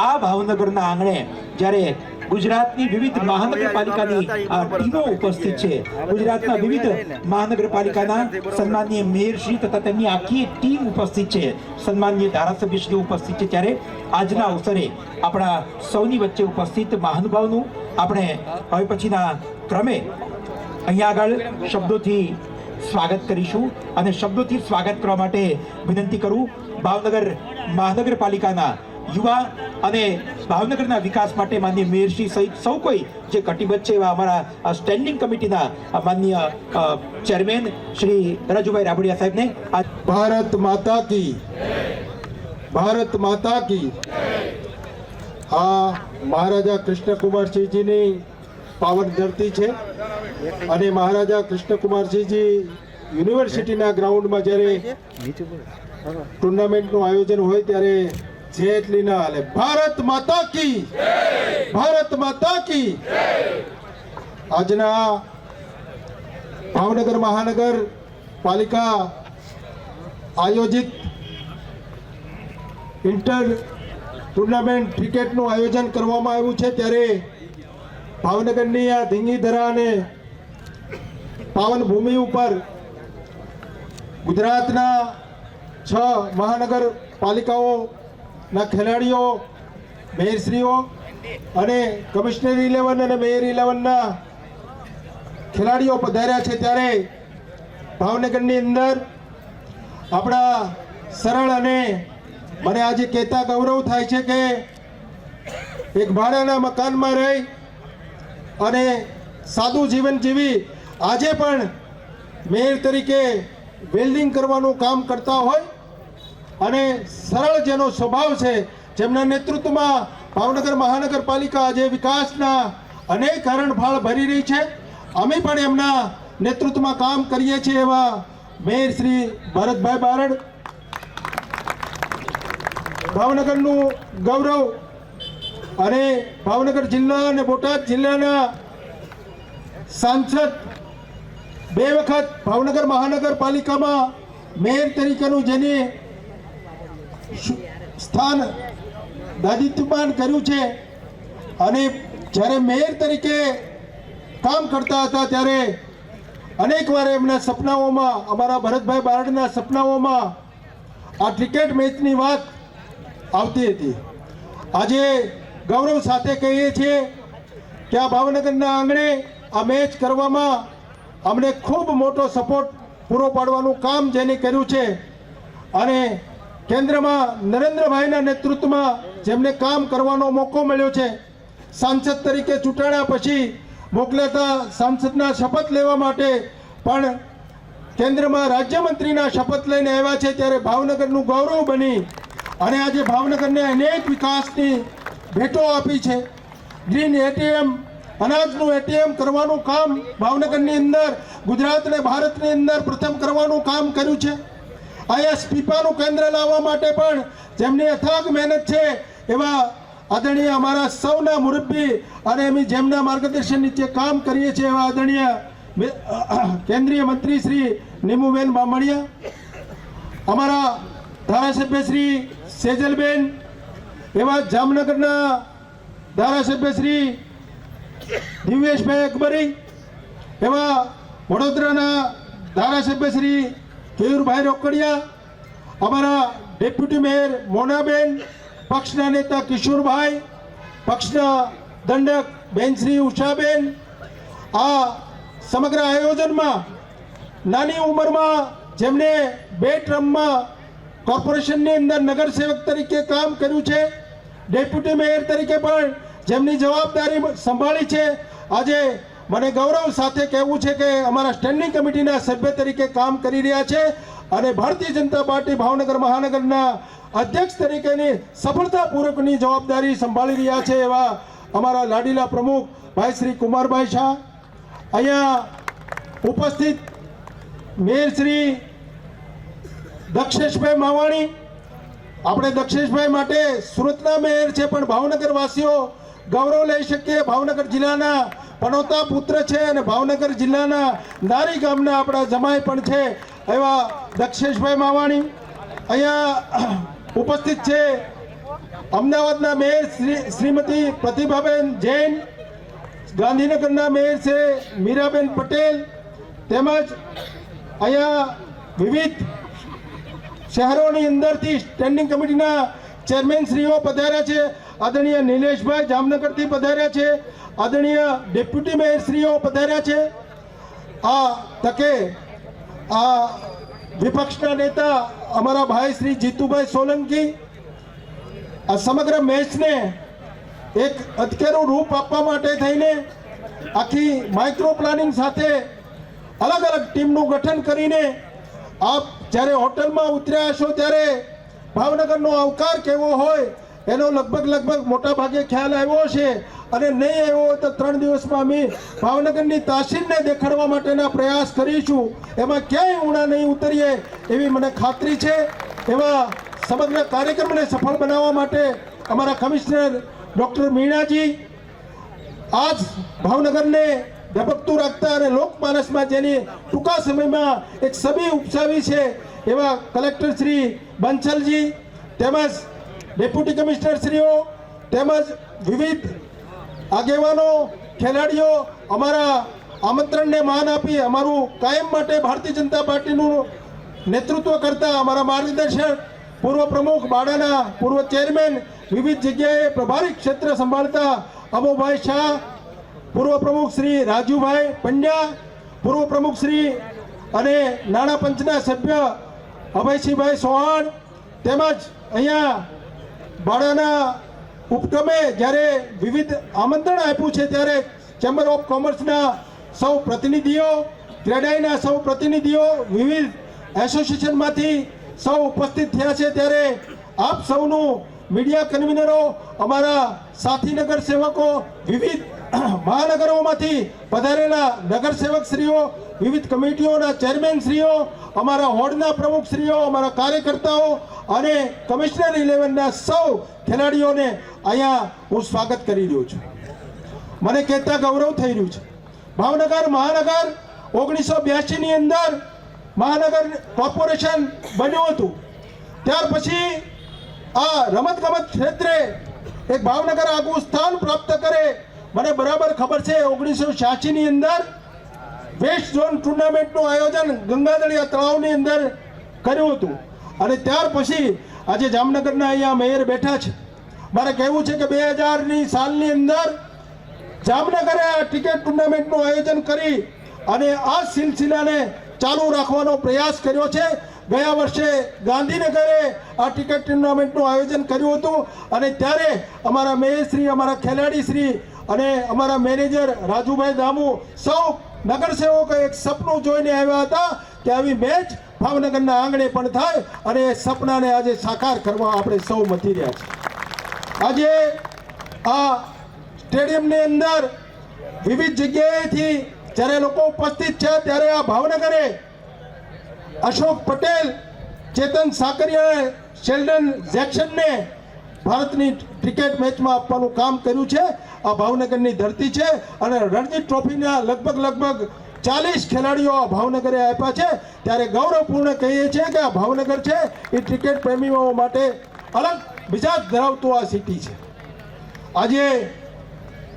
આ ભાવનગરના આંગણે જ્યારે ગુજરાતની વિવિધ મહાનગરપાલિકાની ટીમો ઉપસ્થિત છે, ગુજરાતના વિવિધ મહાનગરપાલિકાના સન્માનીય મેયરશ્રી તથા તેમની આખી ટીમ ઉપસ્થિત છે, સન્માનીય ધારાસભ્યશ્રી ઉપસ્થિત છે, ત્યારે આજના અવસરે આપણા સૌની વચ્ચે ઉપસ્થિત મહાનુભાવનું આપણે હવે પછીના ક્રમે અહીંયા આગળ શબ્દોથી સ્વાગત કરીશું. અને શબ્દોથી સ્વાગત કરવા માટે વિનંતી કરું ભાવનગર મહાનગરપાલિકાના યુવા અને ભાવનગરના વિકાસ માટે માનનીય મેયરશ્રી સહિત સૌ કોઈ જે કટિબદ્ધ છે એવા અમારા સ્ટેન્ડિંગ કમિટીના માનનીય ચેરમેન શ્રી રાજુભાઈ રાબડિયા સાહેબને ભારત માતા કી, ભારત માતા કી. આ મહારાજા કૃષ્ણકુમારસિંહજીની પાવન ધરતી છે અને મહારાજા કૃષ્ણકુમારસિંહજી યુનિવર્સિટીના ગ્રાઉન્ડમાં જ્યારે ટુર્નામેન્ટનું આયોજન હોય ત્યારે જેટલી ના હાલે ભારત માતા કી, ભારત માતા કી. આજના ભાવનગર મહાનગર પાલિકા આયોજિત ઇન્ટર ટુર્નામેન્ટ ક્રિકેટનું આયોજન કરવામાં આવ્યું છે ત્યારે ભાવનગરની આ ધીંગીધરા અને પાવન ભૂમિ ઉપર ગુજરાતના 6 મહાનગરપાલિકાઓના ખેલાડીઓ, મેયરશ્રીઓ અને કમિશનર 11 અને મેયર 11ના ખેલાડીઓ પધાર્યા છે ત્યારે ભાવનગરની અંદર આપણા સરળ અને મને આજે કહેતા ગૌરવ થાય છે કે એક ભાડાના મકાનમાં રહી અને સાદું જીવન જીવી આજે પણ મેયર તરીકે વેલ્ડિંગ કરવાનું કામ કરતા હોય અને સરળ જેનો સ્વભાવ છે, જેમના નેતૃત્વમાં ભાવનગર મહાનગરપાલિકા આજે વિકાસના અનેક હરણફાળ ભરી રહી છે. અમે પણ એમના નેતૃત્વમાં કામ કરીએ છીએ એવા મેયર શ્રી ભરતભાઈ બારડ, ભાવનગરનું ગૌરવ અને ભાવનગર જિલ્લા અને બોટાદ જિલ્લાના સાંસદ, 2 વખત ભાવનગર મહાનગરપાલિકામાં મેયર તરીકેનું જેને સ્થાન દાદિત્યમાન કર્યું છે અને જ્યારે મેયર તરીકે કામ કરતા હતા ત્યારે અનેક વાર એમના સપનાઓમાં, અમારા ભરતભાઈ બારડના સપનાઓમાં આ ક્રિકેટ મેચની વાત આવતી હતી. આજે ગૌરવ સાથે કહીએ છીએ કે આ ભાવનગરના આંગણે આ મેચ કરવામાં અમને ખૂબ મોટો સપોર્ટ પૂરો પાડવાનું કામ જેને કર્યું છે અને કેન્દ્રમાં નરેન્દ્રભાઈના નેતૃત્વમાં જેમને કામ કરવાનો મોકો મળ્યો છે, સાંસદ તરીકે ચૂંટાયા પછી મોકલાતા સાંસદના શપથ લેવા માટે પણ કેન્દ્રમાં રાજ્યમંત્રીના શપથ લઈને આવ્યા છે ત્યારે ભાવનગરનું ગૌરવ બની અને આજે ભાવનગરને અનેક વિકાસની ભેટો આપી છે. ગ્રીન એટીએમ, અનાજનું એટીએમ કરવાનું કામ ભાવનગરની અંદર, ગુજરાત અને ભારતની અંદર પ્રથમ કરવાનું કામ કર્યું છે. આઈએસ પીપાનું કેન્દ્ર લાવવા માટે પણ જેમની અથાગ મહેનત છે એવા આદરણીય અમારા સૌના મુરબ્બી અને અમે જેમના માર્ગદર્શન નીચે કામ કરીએ છીએ એવા આદરણીય કેન્દ્રીય મંત્રી શ્રી નીમુબેન બામણિયા, અમારા ધારાસભ્ય શ્રી સેજલબેન, એવા જામનગરના ધારાસભ્ય શ્રી દિવ્યેશભાઈ અકબરી, એવા વડોદરાના ધારાસભ્ય શ્રી કેયુરભાઈ રોકડિયા અમારા ડેપ્યુટી મેયર મોનાબેન, પક્ષના નેતા કિશોરભાઈ, પક્ષના દંડક બેનશ્રી ઉષાબેન, આ સમગ્ર આયોજનમાં નાની ઉંમરમાં જેમણે 2 ટર્મમાં કોર્પોરેશનની અંદર નગરસેવક તરીકે કામ કર્યું છે, ડેપ્યુટી મેયર તરીકે પણ જેમની જવાબદારી સંભાળી છે, આજે મને ગૌરવ સાથે કહેવું છે કે અમારા સ્ટેન્ડિંગ કમિટીના સભ્ય તરીકે કામ કરી રહ્યા છે અને ભારતીય જનતા પાર્ટી ભાવનગર મહાનગરના અધ્યક્ષ તરીકેની સફળતાપૂર્વકની જવાબદારી સંભાળી રહ્યા છે એવા અમારા લાડીલા પ્રમુખ ભાઈ શ્રી કુમારભાઈ શાહ, અહીંયા ઉપસ્થિત મેયર શ્રી દક્ષેશભાઈ માવાણી. આપણે દક્ષેશભાઈ માટે સુરતના મેયર છે પણ ભાવનગર વાસીઓ ગૌરવ લઈ શકીએ, ભાવનગર જિલ્લાના પનોતા પુત્ર છે અને ભાવનગર જિલ્લાના નારી ગામના આપણા જમાઈ પણ છે એવા દક્ષેશભાઈ માવાણી. અહીંયા ઉપસ્થિત છે અમદાવાદના મેયર શ્રીમતી પ્રતિભાબેન જૈન, ગાંધીનગરના મેયર છે મીરાબેન પટેલ, તેમજ અહીંયા વિવિધ શહેરોની અંદરથી સ્ટેન્ડિંગ કમિટીના ચેરમેન શ્રીઓ પધાર્યા છે. આદરણીય નિલેશભાઈ જામનગરથી પધાર્યા છે, આદરણીય ડેપ્યુટી મેયર શ્રીઓ પધાર્યા છે. આ તકે આ વિપક્ષના નેતા અમારા ભાઈ શ્રી જીતુભાઈ સોલંકી આ સમગ્ર મેચને એક અટકેરું રૂપ આપવા માટે થઈને આખી માઇક્રો પ્લાનિંગ સાથે અલગ અલગ ટીમનું ગઠન કરીને આપ જ્યારે હોટલમાં ઉતર્યા છો ત્યારે ભાવનગરનો આવકાર કેવો હોય એનો લગભગ મોટા ભાગે ખ્યાલ આવ્યો છે અને નહીં આવ્યો હોય તો 3 દિવસમાં અમે ભાવનગરની તાસીરને દેખાડવા માટેના પ્રયાસ કરીશું. એમાં ક્યાંય ઊણા નહીં ઉતરીએ એવી મને ખાતરી છે. એવા સમગ્ર કાર્યક્રમને સફળ બનાવવા માટે અમારા કમિશનર ડૉક્ટર મીણાજી આજ ભાવનગરને ધબકતું રાખતા અને લોકમાનસમાં જેની ટૂંકા સમયમાં એક છબી ઉપસાવી છે એવા કલેક્ટર શ્રી બંસલજી, તેમજ ડેપ્યુટી કમિશનર શ્રીઓ, તેમજ વિવિધ આગેવાનો, ખેલાડીઓ અમારા આમંત્રણને માન આપી અમારું કાયમ માટે ભારતીય જનતા પાર્ટીનું નેતૃત્વ કરતા અમારા માર્ગદર્શક પૂર્વ પ્રમુખ બાડાના પૂર્વ ચેરમેન, વિવિધ જગ્યાએ પ્રભારી ક્ષેત્ર સંભાળતા અમોભાઈ શાહ, પૂર્વ પ્રમુખ શ્રી રાજુભાઈ પંડ્યા, પૂર્વ પ્રમુખ શ્રી અને નાણાં પંચના સભ્ય અભયસિંહભાઈ ચૌહાણ, તેમજ અહીંયા બાળાના ઉપક્રમે જ્યારે વિવિધ આમંત્રણ આપ્યું છે ત્યારે ચેમ્બર ઓફ કોમર્સના સૌ પ્રતિનિધિઓ, ક્રેડાઈના સૌ પ્રતિનિધિઓ, વિવિધ એસોસિએશનમાંથી સૌ ઉપસ્થિત થયા છે ત્યારે આપ સૌનું મીડિયા કન્વીનરો, અમારા સાથી નગર સેવકો, વિવિધ મહાનગરોમાંથી પધારેલા નગરસેવક શ્રીઓ, વિવિધ કમિટીઓના ચેરમેન શ્રીઓ, અમારા હોર્ડના પ્રમુખ શ્રીઓ, અમારા કાર્યકર્તાઓ અને કમિશનર 11ના સૌ ખેલાડીઓને અહીંયા હું સ્વાગત કરી રહ્યો છું. મને કહેતા ગૌરવ થઈ રહ્યું છે. ભાવનગર મહાનગર 1982ની અંદર મહાનગર કોર્પોરેશન બન્યું હતું. ત્યાર પછી આ રમતગમત ક્ષેત્રે એક ભાવનગર આગવું સ્થાન પ્રાપ્ત કરે. મને બરાબર ખબર છે 1986ની અંદર વેસ્ટ ઝોન ટુર્નામેન્ટનું આયોજન ગંગાધળિયા તળાવની અંદર કર્યું હતું અને ત્યાર પછી આજે જામનગરના અહીંયા મેયર બેઠા છે. મારે કહેવું છે કે 2000ની સાલની અંદર જામનગરે આ ક્રિકેટ ટુર્નામેન્ટનું આયોજન કરી અને આ સિલસિલાને ચાલુ રાખવાનો પ્રયાસ કર્યો છે. ગયા વર્ષે ગાંધીનગરે આ ક્રિકેટ ટુર્નામેન્ટનું આયોજન કર્યું હતું અને ત્યારે અમારા મેયરશ્રી, અમારા ખેલાડીશ્રી અને અમારા મેનેજર રાજુભાઈ દામુ સૌ નગરસેવકો એક સપનું જોઈને આવ્યા હતા કે આવી મેચ ભાવનગરના આંગણે પણ થાય અને એ સપનાને આજે સાકાર કરવા આપણે સૌ મથી રહ્યા છીએ. આજે આ સ્ટેડિયમની અંદર વિવિધ જગ્યાએથી જ્યારે લોકો ઉપસ્થિત છે ત્યારે આ ભાવનગરે અશોક પટેલ, ચેતન સાકરિયા, શેલ્ડન જેક્સનને ભારતની ક્રિકેટ મેચમાં આપવાનું કામ કર્યું છે. આ ભાવનગરની ધરતી છે અને રણજી ટ્રોફીના લગભગ 40 ખેલાડીઓ આ ભાવનગરે આપ્યા છે. ત્યારે ગૌરવપૂર્ણ કહીએ છીએ કે આ ભાવનગર છે એ ક્રિકેટ પ્રેમીઓ માટે અલગ મિજાજ ધરાવતું આ સિટી છે. આજે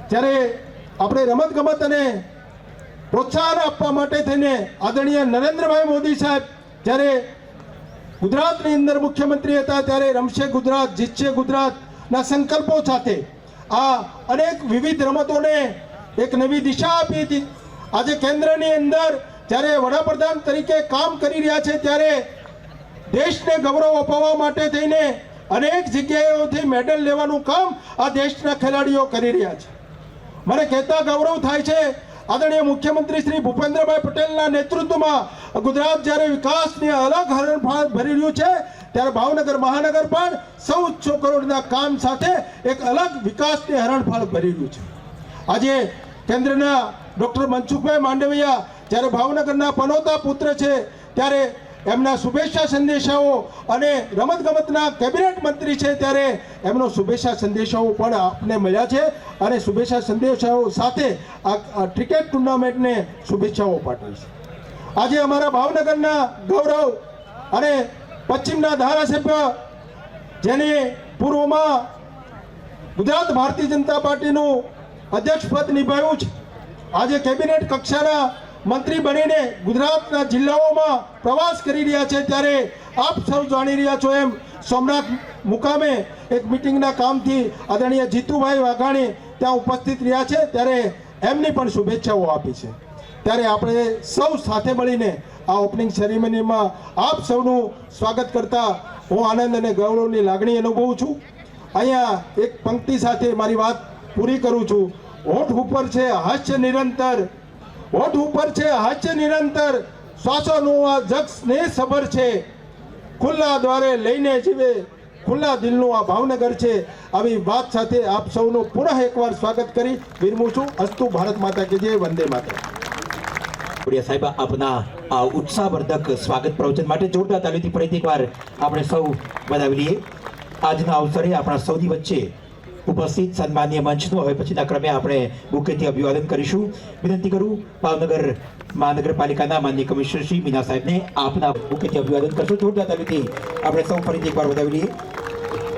જ્યારે આપણે રમતગમત અને પ્રોત્સાહન આપવા માટે થઈને આદરણીય નરેન્દ્રભાઈ મોદી સાહેબ જ્યારે ગુજરાતની અંદર મુખ્યમંત્રી હતા ત્યારે રમશે ગુજરાત જીતશે ગુજરાતના સંકલ્પો સાથે આ અનેક વિવિધ રમતોને એક નવી દિશા આપી હતી. આજે કેન્દ્રની અંદર જ્યારે વડાપ્રધાન તરીકે કામ કરી રહ્યા છે ત્યારે દેશને ગૌરવ અપાવવા માટે થઈને અનેક જગ્યાએથી મેડલ લેવાનું કામ આ દેશના ખેલાડીઓ કરી રહ્યા છે. મને કહેતા ગૌરવ થાય છે આદરણીય મુખ્યમંત્રી શ્રી ભૂપેન્દ્રભાઈ પટેલના નેતૃત્વમાં ગુજરાત જ્યારે વિકાસની અલગ હરણફાળ ભરી રહ્યું છે ત્યારે ભાવનગર મહાનગર પણ 1400 કરોડના કામ સાથે એક અલગ વિકાસની હરણફાળ ભરી રહ્યું છે. આજે કેન્દ્રના ડૉક્ટર મનસુખભાઈ માંડવિયા જ્યારે ભાવનગરના પનોતા પુત્ર છે ત્યારે એમના શુભેચ્છા સંદેશાઓ અને રમતગમતના કેબિનેટ મંત્રી છે ત્યારે એમનો શુભેચ્છા સંદેશાઓ પણ આપને મળ્યા છે અને શુભેચ્છા સંદેશાઓ સાથે આ ક્રિકેટ ટુર્નામેન્ટને શુભેચ્છાઓ પાઠવી છે. આજે અમારા ભાવનગરના ગૌરવ અને પશ્ચિમના ધારાસભ્ય જેને પૂર્વમાં ગુજરાત ભારતીય જનતા પાર્ટીનું અધ્યક્ષપદ નિભાવ્યું છે આજે કેબિનેટ કક્ષાના મંત્રી બનીને ગુજરાતના જિલ્લાઓમાં પ્રવાસ કરી રહ્યા છે ત્યારે આપ સૌ જાણી રહ્યા છો એમ સોમનાથ મુકામે એક મિટિંગના કામથી આદરણીય જીતુભાઈ વાઘાણી ત્યાં ઉપસ્થિત રહ્યા છે ત્યારે એમની પણ શુભેચ્છાઓ આપી છે. ત્યારે આપણે સૌ સાથે મળીને આ ઓપનિંગ સેરેમનીમાં આપ સૌનું સ્વાગત કરતા હું આનંદ અને ગૌરવની લાગણી અનુભવું છું. અહીંયા એક પંક્તિ સાથે મારી વાત પૂરી કરું છું. હોઠ ઉપર છે હાસ્ય નિરંતર, હોઠ ઉપર છે હાસ્ય નિરંતર, શ્વાસોનું આ જગ સ્નેહ સભર છે, ખુલ્લા દ્વારે લઈને જીવે ખુલ્લા દિલનું આ ભાવનગર છે. આવી વાત સાથે આપ સૌનું પુનઃ એકવાર સ્વાગત કરી વિરમું છું. અસ્તુ ભારત માતા કે જય, વંદે માતરમ. કોડિયા સાહેબ આપના આ ઉત્સાહવર્ધક સ્વાગત પ્રવચન માટે જોરદાર તાલીથી ફરીથી એકવાર આપણે સૌ વધાવી લઈએ. આજના અવસરે આપણા સૌની વચ્ચે ઉપસ્થિત સન્માનીય મંચનું હવે પછીના ક્રમે આપણે બુકેથી અભિવાદન કરીશું. વિનંતી કરું ભાવનગર મહાનગરપાલિકાના માનનીય કમિશનર શ્રી મીના સાહેબને આપના બુકેથી અભિવાદન કરશો. જોરદાર તાલીથી આપણે સૌ ફરીથી એકવાર વધાવી લઈએ.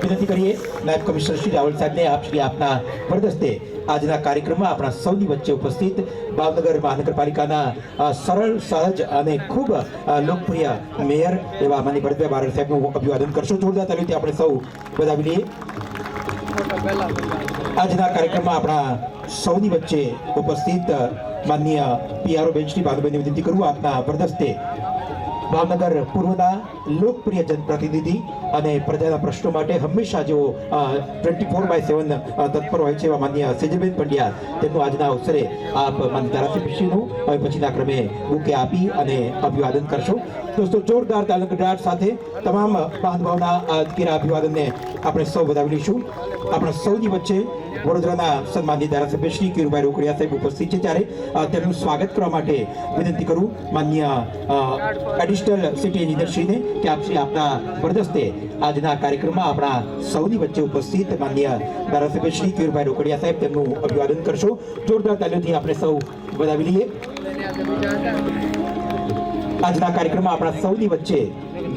વિનંતી કરીએ નાયબ કમિશનર શ્રી રાવલ સાહેબને આપના વરદસ્તે આજના કાર્યક્રમમાં આપણા સૌની વચ્ચે ઉપસ્થિત ભાવનગર મહાનગરપાલિકાના સરળ સહજ અને ખૂબ લોકપ્રિય મેયર એવા માનનીય ભરતભાઈ બારડ સાહેબનું અભિવાદન કરશો. જોરદાર તાલીથી આપણે સૌ વધાવી લઈએ. આજના કાર્યક્રમમાં આપણા સૌની વચ્ચે ઉપસ્થિત માનનીય પીઆરઓ બેન્ચની ભાનુબેનને વિનંતી કરું આપના વરદસ્તે ભાવનગર પૂર્વના લોકપ્રિય જનપ્રતિનિધિ અને પ્રજાના પ્રશ્નો માટે હંમેશા જેઓ 24/7 તત્પર હોય છે એવા માનનીય સેજલબેન પંડ્યા તેમનું આજના અવસરે આપ માનનીય ધારાસભ્યશ્રીનું હવે પછીના ક્રમે બુકે આપી અને અભિવાદન કરશો. દોસ્તો જોરદાર તાલગડાટ સાથે તમામ મહાનુભાવના અધકેરા અભિવાદનને આપણે સૌ વધાવી લઈશું. આપણા સૌની વચ્ચે વડોદરાના સન્માનિત ધારાસભ્ય શ્રી કિરુભાઈ રોકડિયા સાહેબ ઉપસ્થિત છે ત્યારે તેમનું સ્વાગત કરવા માટે વિનંતી કરું માનનીય એડિશનલ સિટી એન્જિનિયરશ્રીને કે આપશ્રી આપના વરદસ્તે આજના કાર્યક્રમમાં આપણા સૌની વચ્ચે ઉપસ્થિત માનનીય ધારાસભ્ય શ્રી કિરુભાઈ રોકડિયા સાહેબ તેમનું અભિવાદન કરશો. જોરદાર તાલીઓથી આપણે સૌ વધાવી લઈએ. આજના કાર્યક્રમમાં આપણા સૌની વચ્ચે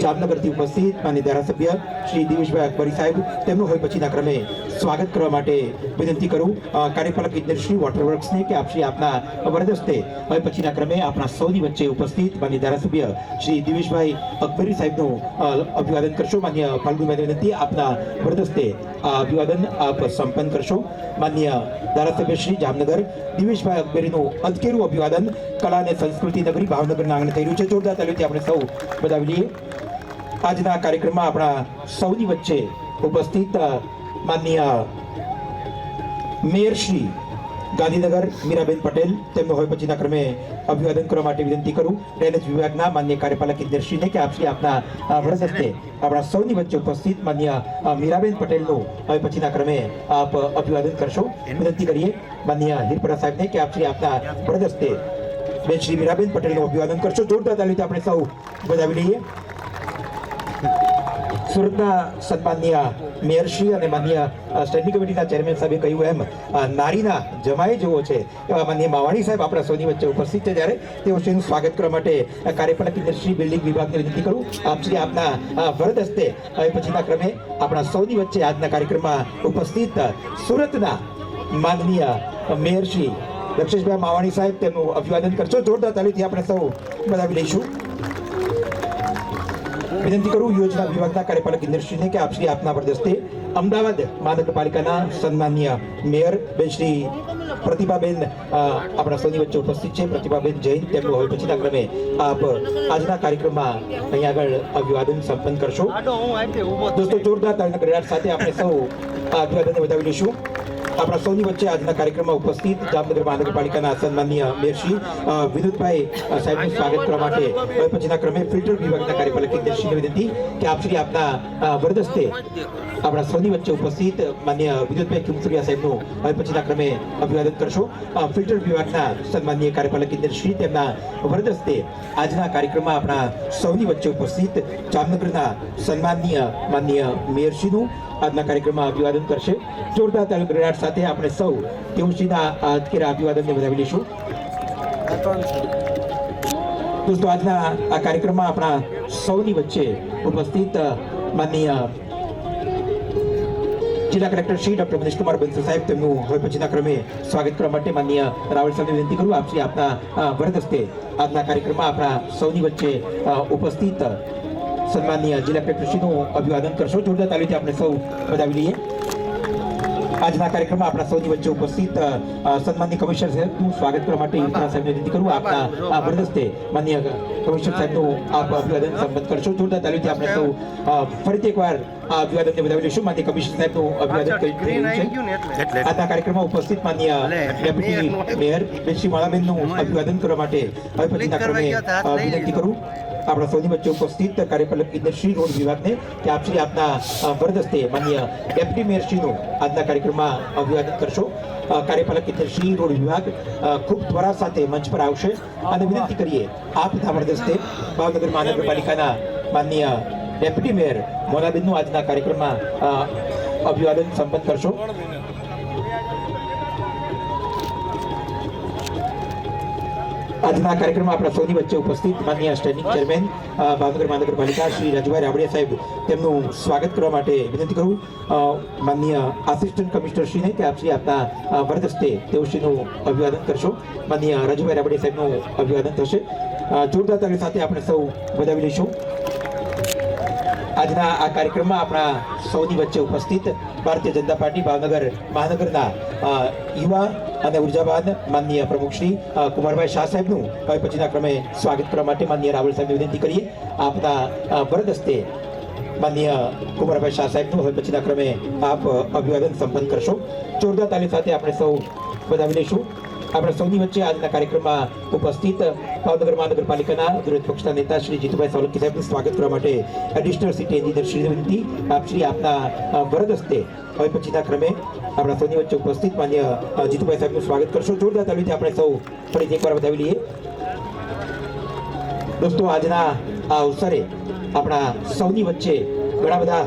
જામનગરથી ઉપસ્થિત માનનીય ધારાસભ્ય શ્રી દિવેશભાઈ અકબરી સાહેબ તેમનું હોય પછીના ક્રમે સ્વાગત કરવા માટે વિનંતી કરું કાર્યપાલક ઇજનેર શ્રી વોટરવર્ક્સને કે આપશ્રી આપના વરદસ્તે હવે પછીના ક્રમે આપણા સૌની વચ્ચે ઉપસ્થિત માનનીય ધારાસભ્ય શ્રી દિવેશભાઈ અકબરી સાહેબનું અભિવાદન કરશો. માનનીય ફાલ્ગુનભાઈ વિનંતી આપના વરદસ્તે આ અભિવાદન આપ સંપન્ન કરશો. માનનીય ધારાસભ્ય શ્રી જામનગર દિવેશભાઈ અકબરીનું અધકેરું અભિવાદન કલા અને સંસ્કૃતિ નગરી ભાવનગરના આંગણે થઈ રહ્યું છે. જોરદાર તાલીઓથી આપણે સૌ વધાવી લઈએ. આજના કાર્યક્રમમાં આપણા સૌની વચ્ચે ઉપસ્થિત માનનીય મેયર શ્રી ગાંધીનગર મીરાબેન પટેલ તેમનું હવે પછીના ક્રમે અભિવાદન કરવા માટે વિનંતી કરું. ડ્રેનેજ વિભાગના માનનીય કાર્યપાલક ઇજનેરશ્રીને કે આપશ્રી આપના વરદસ્તે આપણા સૌની વચ્ચે ઉપસ્થિત માનનીય મીરાબેન પટેલનું હવે પછીના ક્રમે આપ અભિવાદન કરશો. વિનંતી કરીએ માનનીય હિરપરા સાહેબને કે આપશ્રી આપના વરદસ્તે બેન શ્રી મીરાબેન પટેલનું અભિવાદન કરશો. જોરદાર તાલીથી આપણે સૌ વધાવી લઈએ. સુરતના સન્માનીય મેયરશ્રી અને માનનીય સ્ટેન્ડિંગ કમિટીના ચેરમેન સાહેબે કહ્યું એમ નારીના જમાઈ જેવો છે એવા માનનીય માવાણી સાહેબ આપણા સૌની વચ્ચે ઉપસ્થિત છે ત્યારે તેઓ શ્રીનું સ્વાગત કરવા માટે કાર્યપાલક ઇજનેરશ્રી બિલ્ડિંગ વિભાગને વિનંતી કરું આપશ્રી આપના વરદ હસ્તે હવે પછીના ક્રમે આપણા સૌની વચ્ચે આજના કાર્યક્રમમાં ઉપસ્થિત સુરતના માનનીય મેયરશ્રી દક્ષેશભાઈ માવાણી સાહેબ તેમનું અભિવાદન કરશો. જોરદાર તાલીથી આપણે સૌ વધાવી લઈશું. વિનંતી કરું યોજના વિભાગના કાર્યપાલક ઇન્દ્રશ્રીને કે આપશ્રી આપના વરદસ્તે અમદાવાદ મહાનગરપાલિકાના સન્માનીય મેયર બેન શ્રી પ્રતિભાબેન આપણા સૌની વચ્ચે ઉપસ્થિત છે. પ્રતિભાબેન જૈન તેમનું હવે પછીના ક્રમે આપ આજના કાર્યક્રમમાં અહીંયા આગળ અભિવાદન સંપન્ન કરશો. દોસ્તો જોરદાર તાળીના ગડગડાટ સાથે આપણે સૌ આ અભિવાદનને વધાવી લઈશું. આપણા સૌની વચ્ચે આજના કાર્યક્રમમાં ઉપસ્થિત જામનગર મહાનગરપાલિકાના સન્માનીય મેયર શ્રી વિનોદભાઈ સાહેબનું સ્વાગત કરવા માટે હવે પછીના ક્રમે ફિલ્ટર વિભાગના કાર્યપાલક ઇન્દ્રશ્રીને વિનંતી કે આપશ્રી આપના વરદસ્તે આપણા સૌની વચ્ચે ઉપસ્થિત માન્ય વિનોદભાઈ કિમસુરિયા સાહેબનું હવે પછીના ક્રમે અભિવાદન કરશો. ફિલ્ટર વિભાગના સન્માનીય કાર્યપાલક ઇન્દ્રશ્રી તેમના વરદસ્તે આજના કાર્યક્રમમાં આપણા સૌની વચ્ચે ઉપસ્થિત જામનગરના સન્માનીય માન્ય મેયરશ્રીનું આજના કાર્યક્રમમાં અભિવાદન કરશે. જોરદાર તાળી ગડગડાટ સાથે આપણે સૌ તેઓશ્રીના અધકેરા અભિવાદનને વધાવી લઈશું. દોસ્તો આજના આ કાર્યક્રમમાં આપણા સૌની વચ્ચે ઉપસ્થિત માનનીય જિલ્લા કલેક્ટર શ્રી ડોક્ટર મનીષ કુમાર બંસલ સાહેબ તેમનું હવે પછીના ક્રમે સ્વાગત કરવા માટે માનનીય રાવળ સાહેબને વિનંતી કરું આપશ્રી આપના વરદસ્તે આજના કાર્યક્રમમાં આપણા સૌની વચ્ચે ઉપસ્થિત સન્માનીય જિલ્લા કલેક્ટરશ્રીનું અભિવાદન કરશો. જોરદાર તાલીથી આપણે સૌ વધાવી લઈએ. આજના કાર્યક્રમમાં આપણા સૌની વચ્ચે ઉપસ્થિત સન્માનીય કમિશનર સાહેબનું સ્વાગત કરવા માટે યુવરાજ સાહેબને વિનંતી કરું આપના વરદસ્તે માનનીય કમિશનર સાહેબનું આપ અભિવાદન સંપન્ન કરશો. જોરદાર તાલીથી આપણે સૌ ફરીથી એકવાર આ અભિવાદનને વધાવી લઈશું. માનનીય કમિશનર સાહેબનું અભિવાદન કરી રહ્યું છે. આજના કાર્યક્રમમાં ઉપસ્થિત માનનીય ડેપ્યુટી મેયર શ્રી માળાબેનનું અભિવાદન કરવા માટે હવે પછીના ક્રમે વિનંતી કરું આપણા સૌની વચ્ચે ઉપસ્થિત કાર્યપાલક ઇન્દ્રશ્રી રોડ વિભાગને કે આપશ્રી આપના વરદસ્તે માનનીય ડેપ્યુટી મેયરશ્રીનું આજના કાર્યક્રમમાં અભિવાદન કરશો. કાર્યપાલક ઇન્દ્રશ્રી રોડ વિભાગ ખૂબ ત્વરા સાથે મંચ પર આવશે અને વિનંતી કરીએ આપના વરદસ્તે ભાવનગર મહાનગરપાલિકાના માનનીય ડેપ્યુટી મેયર મોનાબેનનું આજના કાર્યક્રમમાં અભિવાદન સંપન્ન કરશો. આજના કાર્યક્રમમાં આપણા સૌની વચ્ચે ઉપસ્થિત માનનીય સ્ટેન્ડિંગ ચેરમેન ભાવનગર મહાનગરપાલિકા શ્રી રાજુભાઈ રાવડિયા સાહેબ તેમનું સ્વાગત કરવા માટે વિનંતી કરું. માનનીય આસિસ્ટન્ટ કમિશનરશ્રીને કે આપશ્રી આપના વરદસ્તે તેઓશ્રીનું અભિવાદન કરશો. માનનીય રાજુભાઈ રાવડિયા સાહેબનું અભિવાદન થશે. જોરદાર તાળી સાથે આપણે સૌ વધાવી લઈશું. આજના આ કાર્યક્રમમાં આપણા સૌની વચ્ચે ઉપસ્થિત ભારતીય જનતા પાર્ટી ભાવનગર મહાનગરના યુવા અને ઉર્જાવાન માનનીય પ્રમુખ શ્રી કુમારભાઈ શાહ સાહેબનું હવે પછીના ક્રમે સ્વાગત કરવા માટે માનનીય રાવળ સાહેબને વિનંતી કરીએ આપના વરદસ્તે માનનીય કુમારભાઈ શાહ સાહેબનું હવે પછીના ક્રમે આપ અભિવાદન સંપન્ન કરશો. જોરદાર તાલી સાથે આપણે સૌ વધાવી લઈશું. આપણા સૌની વચ્ચે આજના કાર્યક્રમમાં ઉપસ્થિત ભાવનગર મહાનગરપાલિકાના વિરોધ પક્ષના નેતા શ્રી જીતુભાઈ સોલંકી સાહેબનું સ્વાગત કરવા માટે એડિશનલ સિટી એન્જિનિયર શ્રીને વિનંતી આપશ્રી આપના વરદસ્તે હવે પછીના ક્રમે આપણા સૌની વચ્ચે ઉપસ્થિત માન્ય જીતુભાઈ સાહેબનું સ્વાગત કરશો. જોરદાર તાલીથી આપણે સૌ ફરીથી એકવાર વધાવી લઈએ. દોસ્તો આજના આ અવસરે આપણા સૌની વચ્ચે ઘણા બધા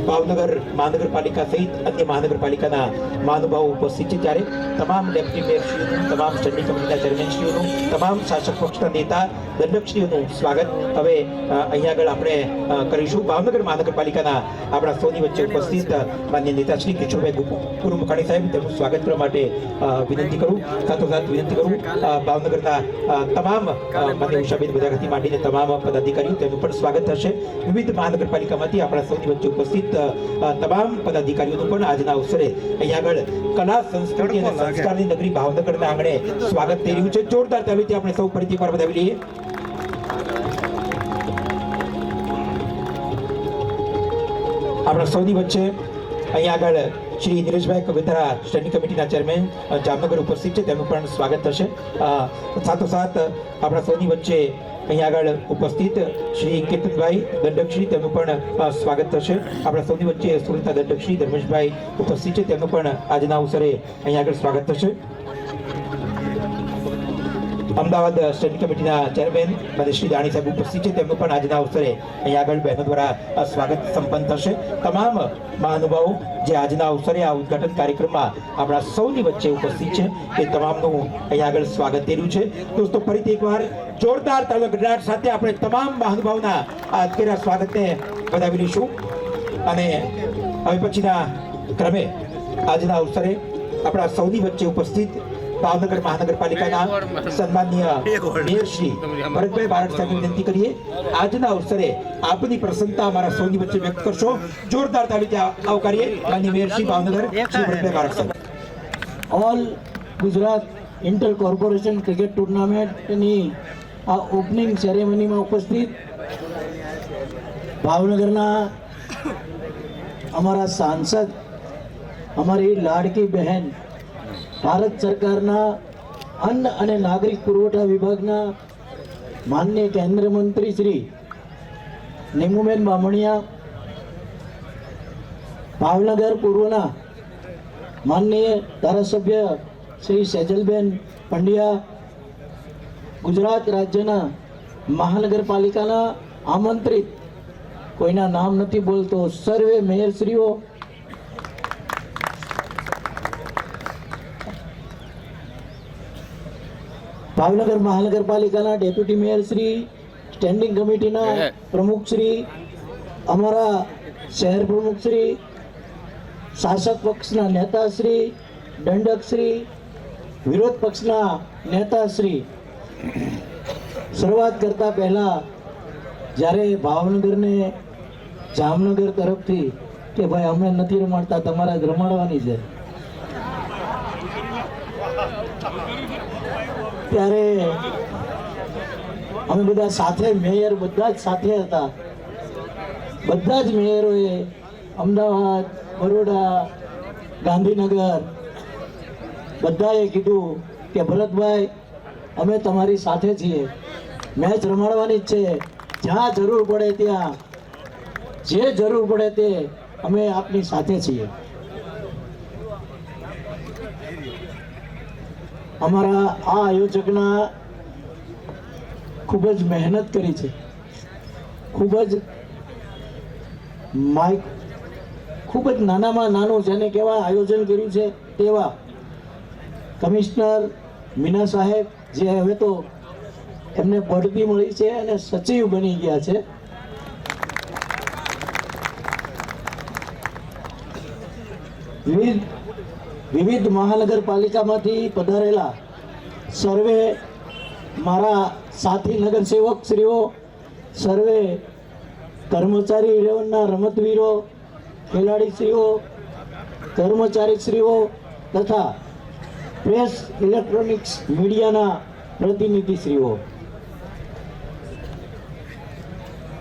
ભાવનગર મહાનગરપાલિકા સહિત અન્ય મહાનગરપાલિકાના મહાનુભાવો ઉપસ્થિત છે. ત્યારે તમામ ડેપ્યુટી મેયરશ્રીઓનું, તમામ સ્ટેન્ડિંગ કમિટીના ચેરમેનશ્રીઓનું, તમામ શાસક પક્ષના નેતા દંડકશ્રીઓનું સ્વાગત હવે અહીંયા આગળ આપણે કરીશું. ભાવનગર મહાનગરપાલિકાના આપણા સૌની વચ્ચે ઉપસ્થિત માન્ય નેતાશ્રી કિશોરભાઈ ગુરુમુખાણી સાહેબ તેમનું સ્વાગત કરવા માટે વિનંતી કરું. સાથોસાથ વિનંતી કરું ભાવનગરના તમામ માન્ય ઉષાબેન બજારથી માંડીને તમામ પદાધિકારીઓ તેમનું પણ સ્વાગત થશે. વિવિધ મહાનગરપાલિકામાંથી આપણા સૌની વચ્ચે ઉપસ્થિત તમામ પદાધિકારીઓનું પણ આજના અવસરે અહીંયા આગળ કલા, સંસ્કૃતિ અને સંસ્કારની નગરી ભાવનગરના આંગણે સ્વાગત થઈ રહ્યું છે. જોરદાર તાલીથી આપણે સૌ ફરીથી એકવાર વધાવી લઈએ. આપણા સૌની વચ્ચે અહીંયા આગળ શ્રી નીરજભાઈ કવિતા સ્ટેન્ડિંગ કમિટીના ચેરમેન જામનગર ઉપસ્થિત છે, તેમનું પણ સ્વાગત થશે. સાથોસાથ આપણા સૌની વચ્ચે અહીંયા આગળ ઉપસ્થિત શ્રી કીર્તનભાઈ દંડકશ્રી તેમનું પણ સ્વાગત થશે. આપણા સૌની વચ્ચે સુરતના દંડકશ્રી ધર્મેશભાઈ ઉપસ્થિત છે, તેમનું પણ આજના અવસરે અહીંયા આગળ સ્વાગત થશે. અમદાવાદ સ્ટેન્ડિંગ કમિટીના ચેરમેન શ્રી દાણી સાહેબ ઉપસ્થિત છે, તેમનું પણ આજના અવસરે અહીંયા આગળ બહેનો દ્વારા સ્વાગત સંપન્ન થશે. તમામ મહાનુભાવો જે આજના અવસરે આ ઉદઘાટન કાર્યક્રમમાં આપણા સૌની વચ્ચે ઉપસ્થિત છે તે તમામનું અહીંયા આગળ સ્વાગત થઈ રહ્યું છે. દોસ્તો ફરીથી એકવાર જોરદાર તાળીઓ ગડગડાટ સાથે આપણે તમામ મહાનુભાવના આ અધકેરા સ્વાગતને વધાવી લઈશું. અને હવે પછીના ક્રમે આજના અવસરે આપણા સૌની વચ્ચે ઉપસ્થિત ભાવનગર મહાનગરપાલિકાના સન્માનીય મેયર શ્રી ભરતભાઈ બારડ સાહેબને વિનંતી કરીએ આજના અવસરે આપની પ્રસન્નતા અમારા સૌની વચ્ચે વ્યક્ત કરશો. જોરદાર તાળીથી આવકારીએ માનનીય મેયર શ્રી ભાવનગર શ્રી ભરતભાઈ બારડ સાહેબ. All Gujarat inter corporation cricket ટુર્નામેન્ટની આ ઓપનિંગ સેરેમનીમાં ઉપસ્થિત ભાવનગરના અમારા સાંસદ, અમારી લાડકી બહેન, ભારત સરકારના અન્ન અને નાગરિક પુરવઠા વિભાગના માનનીય કેન્દ્રીય મંત્રી શ્રી નીમુબેન બામણિયા, ભાવનગર પૂર્વના માનનીય ધારાસભ્ય શ્રી સેજલબેન પંડ્યા, ગુજરાત રાજ્યના મહાનગરપાલિકાના આમંત્રિત, કોઈના નામ નથી બોલતો, સર્વે મેયરશ્રીઓ, ભાવનગર મહાનગરપાલિકાના ડેપ્યુટી મેયર શ્રી, સ્ટેન્ડિંગ કમિટીના પ્રમુખ શ્રી, અમારા શહેર પ્રમુખ શ્રી, શાસક પક્ષના નેતાશ્રી, દંડકશ્રી, વિરોધ પક્ષના નેતાશ્રી. શરૂઆત કરતા પહેલા જ્યારે ભાવનગરને જામનગર તરફથી કે ભાઈ અમે નથી રમાડતા, તમારે જ રમાડવાની છે, ત્યારે અમે બધા સાથે, મેયર બધા જ સાથે હતા. બધા જ મેયરોએ અમદાવાદ, બરોડા, ગાંધીનગર બધાએ કીધું કે ભરતભાઈ અમે તમારી સાથે છીએ, મેચ રમાડવાની જ છે, જ્યાં જરૂર પડે ત્યાં, જે જરૂર પડે તે અમે આપની સાથે છીએ. અમારા આ આયોજકના ખૂબ જ મહેનત કરી છે, ખૂબ જ નાનામાં નાનું જેને કહેવાય આયોજન કર્યું છે તેવા કમિશનર મીના સાહેબ, જે હવે તો એમને બઢતી મળી છે અને સચિવ બની ગયા છે. વિવિધ મહાનગરપાલિકામાંથી પધારેલા સર્વે મારા સાથી નગરસેવક શ્રીઓ, સર્વે કર્મચારી ઇલેવનના રમતવીરો, ખેલાડીશ્રીઓ, કર્મચારીશ્રીઓ તથા પ્રેસ ઇલેક્ટ્રોનિક્સ મીડિયાના પ્રતિનિધિશ્રીઓ,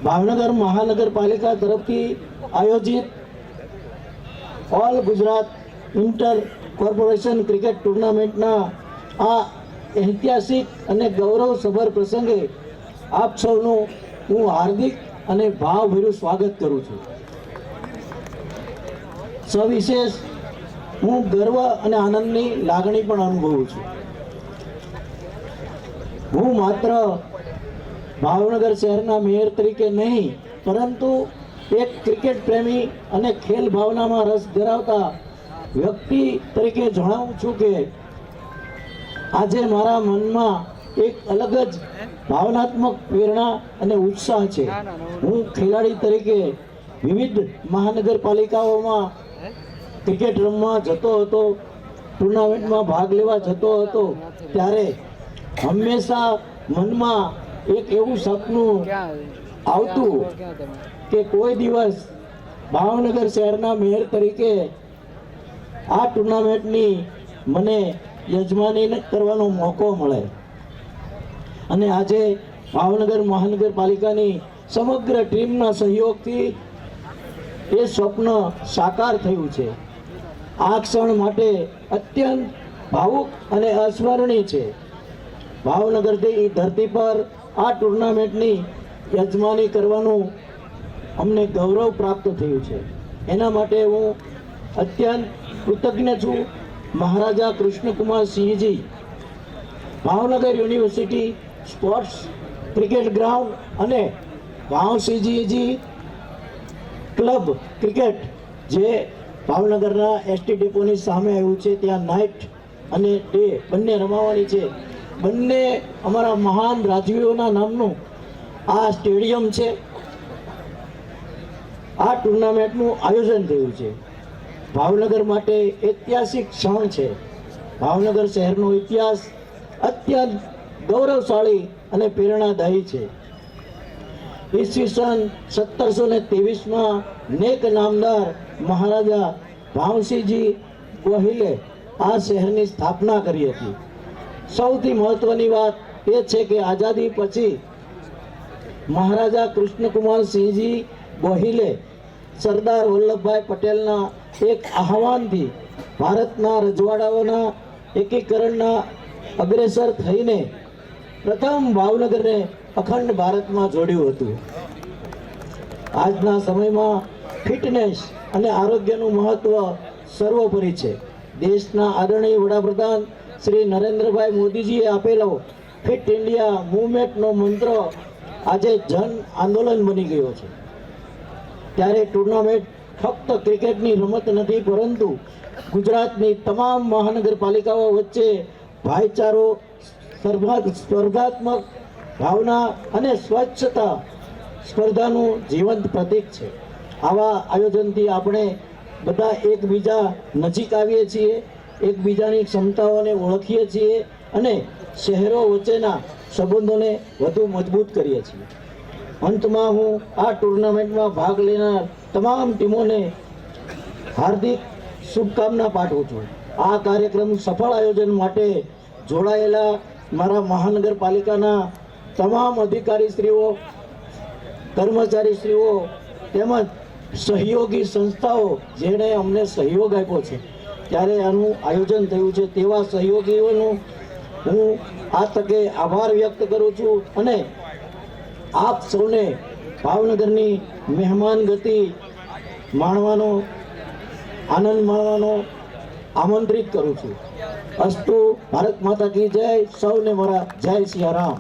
ભાવનગર મહાનગરપાલિકા તરફથી આયોજિત all Gujarat inter corporation cricket ટુર્નામેન્ટના આ ઐતિહાસિક અને ગૌરવસભર પ્રસંગે આપ સૌનું હું હાર્દિક અને ભાવભર્યું સ્વાગત કરું છું. સવિશેષ હું ગર્વ અને આનંદની લાગણી પણ અનુભવું છું. હું માત્ર ભાવનગર શહેરના મેયર તરીકે નહીં, પરંતુ એક ક્રિકેટ પ્રેમી અને ખેલ ભાવનામાં રસ ધરાવતા વ્યક્તિ તરીકે જણાવું છું કે આજે મારા મનમાં એક અલગ જ ભાવનાત્મક પ્રેરણા અને ઉત્સાહ છે. હું ખેલાડી તરીકે વિવિધ મહાનગરપાલિકાઓમાં ક્રિકેટ રમવા જતો હતો, ટુર્નામેન્ટમાં ભાગ લેવા જતો હતો, ત્યારે હંમેશા મનમાં એક એવું સપનું આવતું કે કોઈ દિવસ ભાવનગર શહેરના મેયર તરીકે આ ટુર્નામેન્ટની મને યજમાની કરવાનો મોકો મળે. અને આજે ભાવનગર મહાનગરપાલિકાની સમગ્ર ટીમના સહયોગથી એ સ્વપ્ન સાકાર થયું છે. આ ક્ષણ માટે અત્યંત ભાવુક અને અસ્મરણીય છે. ભાવનગરની ધરતી પર આ ટુર્નામેન્ટની યજમાની કરવાનું અમને ગૌરવ પ્રાપ્ત થયું છે. એના માટે હું અત્યંત કૃતજ્ઞ છું. Maharaja Krishnakumar Sinhji, Bhavnagar university sports cricket ground અને ભાવસિંહજી ક્લબ ક્રિકેટ જે ભાવનગરના એસટી ડેપોની સામે આવ્યું છે, ત્યાં નાઇટ અને ડે બંને રમાવાની છે. બંને અમારા મહાન રાજવીઓના નામનું આ સ્ટેડિયમ છે. આ ટુર્નામેન્ટનું આયોજન થયું છે. ભાવનગર માટે ઐતિહાસિક ક્ષણ છે. ભાવનગર શહેરનો ઇતિહાસ અત્યંત ગૌરવશાળી અને પ્રેરણાદાયી છે. ઈસવીસન 1723માં નેક નામદાર મહારાજા ભાવસિંહજી ગોહિલે આ શહેરની સ્થાપના કરી હતી. સૌથી મહત્વની વાત એ છે કે આઝાદી પછી મહારાજા કૃષ્ણકુમારસિંહજી ગોહિલે સરદાર વલ્લભભાઈ પટેલના એક આહવાનથી ભારતના રજવાડાઓના એકીકરણના અગ્રેસર થઈને પ્રથમ ભાવનગરને અખંડ ભારતમાં જોડ્યું હતું. આજના સમયમાં ફિટનેસ અને આરોગ્યનું મહત્વ સર્વોપરી છે. દેશના આદરણીય વડાપ્રધાન શ્રી નરેન્દ્રભાઈ મોદીજીએ આપેલો ફિટ ઇન્ડિયા મૂવમેન્ટનો મંત્ર આજે જન આંદોલન બની ગયો છે. ત્યારે ટુર્નામેન્ટ ફક્ત ક્રિકેટની રમત નથી, પરંતુ ગુજરાતની તમામ મહાનગરપાલિકાઓ વચ્ચે ભાઈચારો, સ્પર્ધાત્મક ભાવના અને સ્વચ્છતા સ્પર્ધાનું જીવંત પ્રતીક છે. આવા આયોજનથી આપણે બધા એકબીજા નજીક આવીએ છીએ, એકબીજાની ક્ષમતાઓને ઓળખીએ છીએ અને શહેરો વચ્ચેના સંબંધોને વધુ મજબૂત કરીએ છીએ. અંતમાં હું આ ટુર્નામેન્ટમાં ભાગ લેનાર તમામ ટીમોને હાર્દિક શુભકામના પાઠવું છું. આ કાર્યક્રમ સફળ આયોજન માટે જોડાયેલા મારા મહાનગરપાલિકાના તમામ અધિકારીશ્રીઓ, કર્મચારીશ્રીઓ તેમજ સહયોગી સંસ્થાઓ જેણે અમને સહયોગ આપ્યો છે ત્યારે આનું આયોજન થયું છે, તેવા સહયોગીઓનું હું આ તકે આભાર વ્યક્ત કરું છું અને આપ સૌને ભાવનગરની મહેમાન ગતિ માણવાનો, આનંદ માણવાનો આમંત્રિત કરું છું. અસ્તુ. ભારત માતા કી જય. સૌને મારા જય સિયારામ.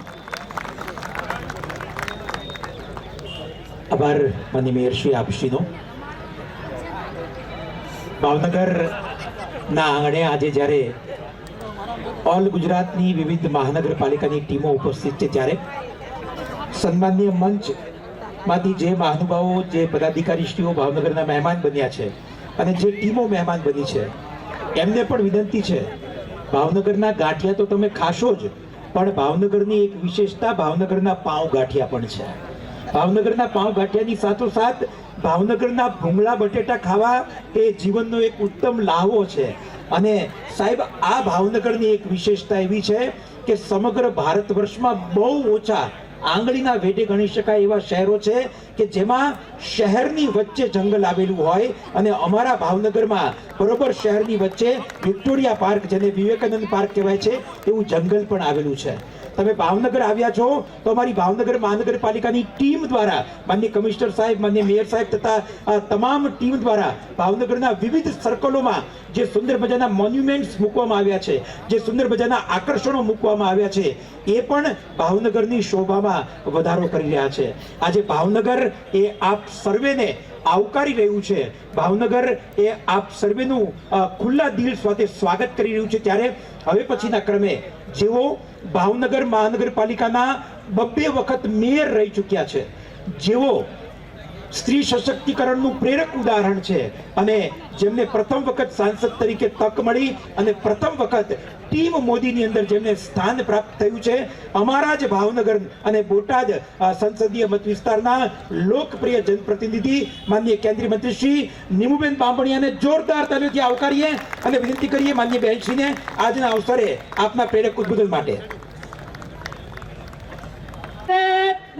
આભાર માનનીય મેયર શ્રી આપશ્રીનો. ભાવનગરના આંગણે આજે જ્યારે ઓલ ગુજરાતની વિવિધ મહાનગરપાલિકાની ટીમો ઉપસ્થિત છે ત્યારે સન્માનીય મંચમાંથી જે મહાનુભાવો, જે પદાધિકારીશ્રીઓ ભાવનગરના મહેમાન બન્યા છે અને જે ટીમો મહેમાન બની છે એમને પણ વિનંતી છે, ભાવનગરના ગાંઠિયા તો તમે ખાશો જ, પણ ભાવનગરની એક વિશેષતા ભાવનગરના પાઉં ગાંઠિયા પણ છે. ભાવનગરના પાઉં ગાંઠિયાની સાથોસાથ ભાવનગરના ભૂંગળા બટેટા ખાવા એ જીવનનો એક ઉત્તમ લાહવો છે. અને સાહેબ, આ ભાવનગરની એક વિશેષતા એવી છે કે સમગ્ર ભારત વર્ષમાં બહુ ઓછા, આંગળીના વેઢે ગણી શકાય એવા શહેરો છે કે જેમાં શહેરની વચ્ચે જંગલ આવેલું હોય. અને અમારા ભાવનગરમાં બરોબર શહેરની વચ્ચે વિક્ટોરિયા પાર્ક, જેને વિવેકાનંદ પાર્ક કહેવાય છે, એવું જંગલ પણ આવેલું છે. તમે ભાવનગર આવ્યા છો તો અમારી ભાવનગર મહાનગરપાલિકાની ટીમ દ્વારા, માનનીય કમિશનર સાહેબ, માનનીય મેયર સાહેબ તથા તમામ ટીમ દ્વારા ભાવનગરના વિવિધ સર્કલોમાં જે સુંદર મજાના મોન્યુમેન્ટ્સ મૂકવામાં આવ્યા છે, જે સુંદર મજાના આકર્ષણો મૂકવામાં આવ્યા છે, એ પણ ભાવનગરની શોભામાં વધારો કરી રહ્યા છે. આજે ભાવનગર એ આપ સર્વેને આવકારી રહ્યું છે. ભાવનગર એ આપ સર્વેનું ખુલ્લા દિલ સાથે સ્વાગત કરી રહ્યું છે. ત્યારે હવે પછીના ક્રમે જેઓ ભાવનગર મહાનગરપાલિકાના 2 વખત મેયર રહી ચૂક્યા છે, જેઓ સ્ત્રી સશક્તિકરણનું પ્રેરક ઉદાહરણ છે અને જેમને પ્રથમ વખત સાંસદ તરીકે તક મળી અને પ્રથમ વખત ટીમ મોદીની અંદર જેમને સ્થાન પ્રાપ્ત થયું છે, અમારા જ ભાવનગર અને બોટાદ સંસદીય મત વિસ્તારના લોકપ્રિય જનપ્રતિનિધિ માનનીય કેન્દ્રીય મંત્રી શ્રી નીમુબેન બાંભણિયાને જોરદાર તાલીઓથી આવકારીએ અને વિનંતી કરીએ માનનીય બહેનશ્રીને આજના અવસરે આપના પ્રેરક ઉદ્બોધન માટે.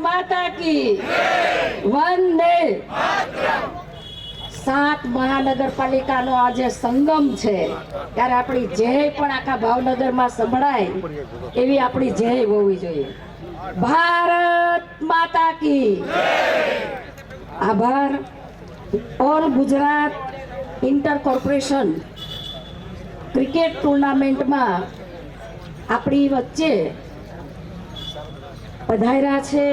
માતા કી વંદે. 7 મહાનગરપાલિકાનો આજે સંગમ છે ત્યારે આપણી જય પણ આખા ભાવનગરમાં સંભળાય એવી આપણી જય હોવી જોઈએ. ભારત માતા કી. આભાર. All Gujarat inter corporation cricket ટુર્નામેન્ટમાં આપણી વચ્ચે પધાર્યા છે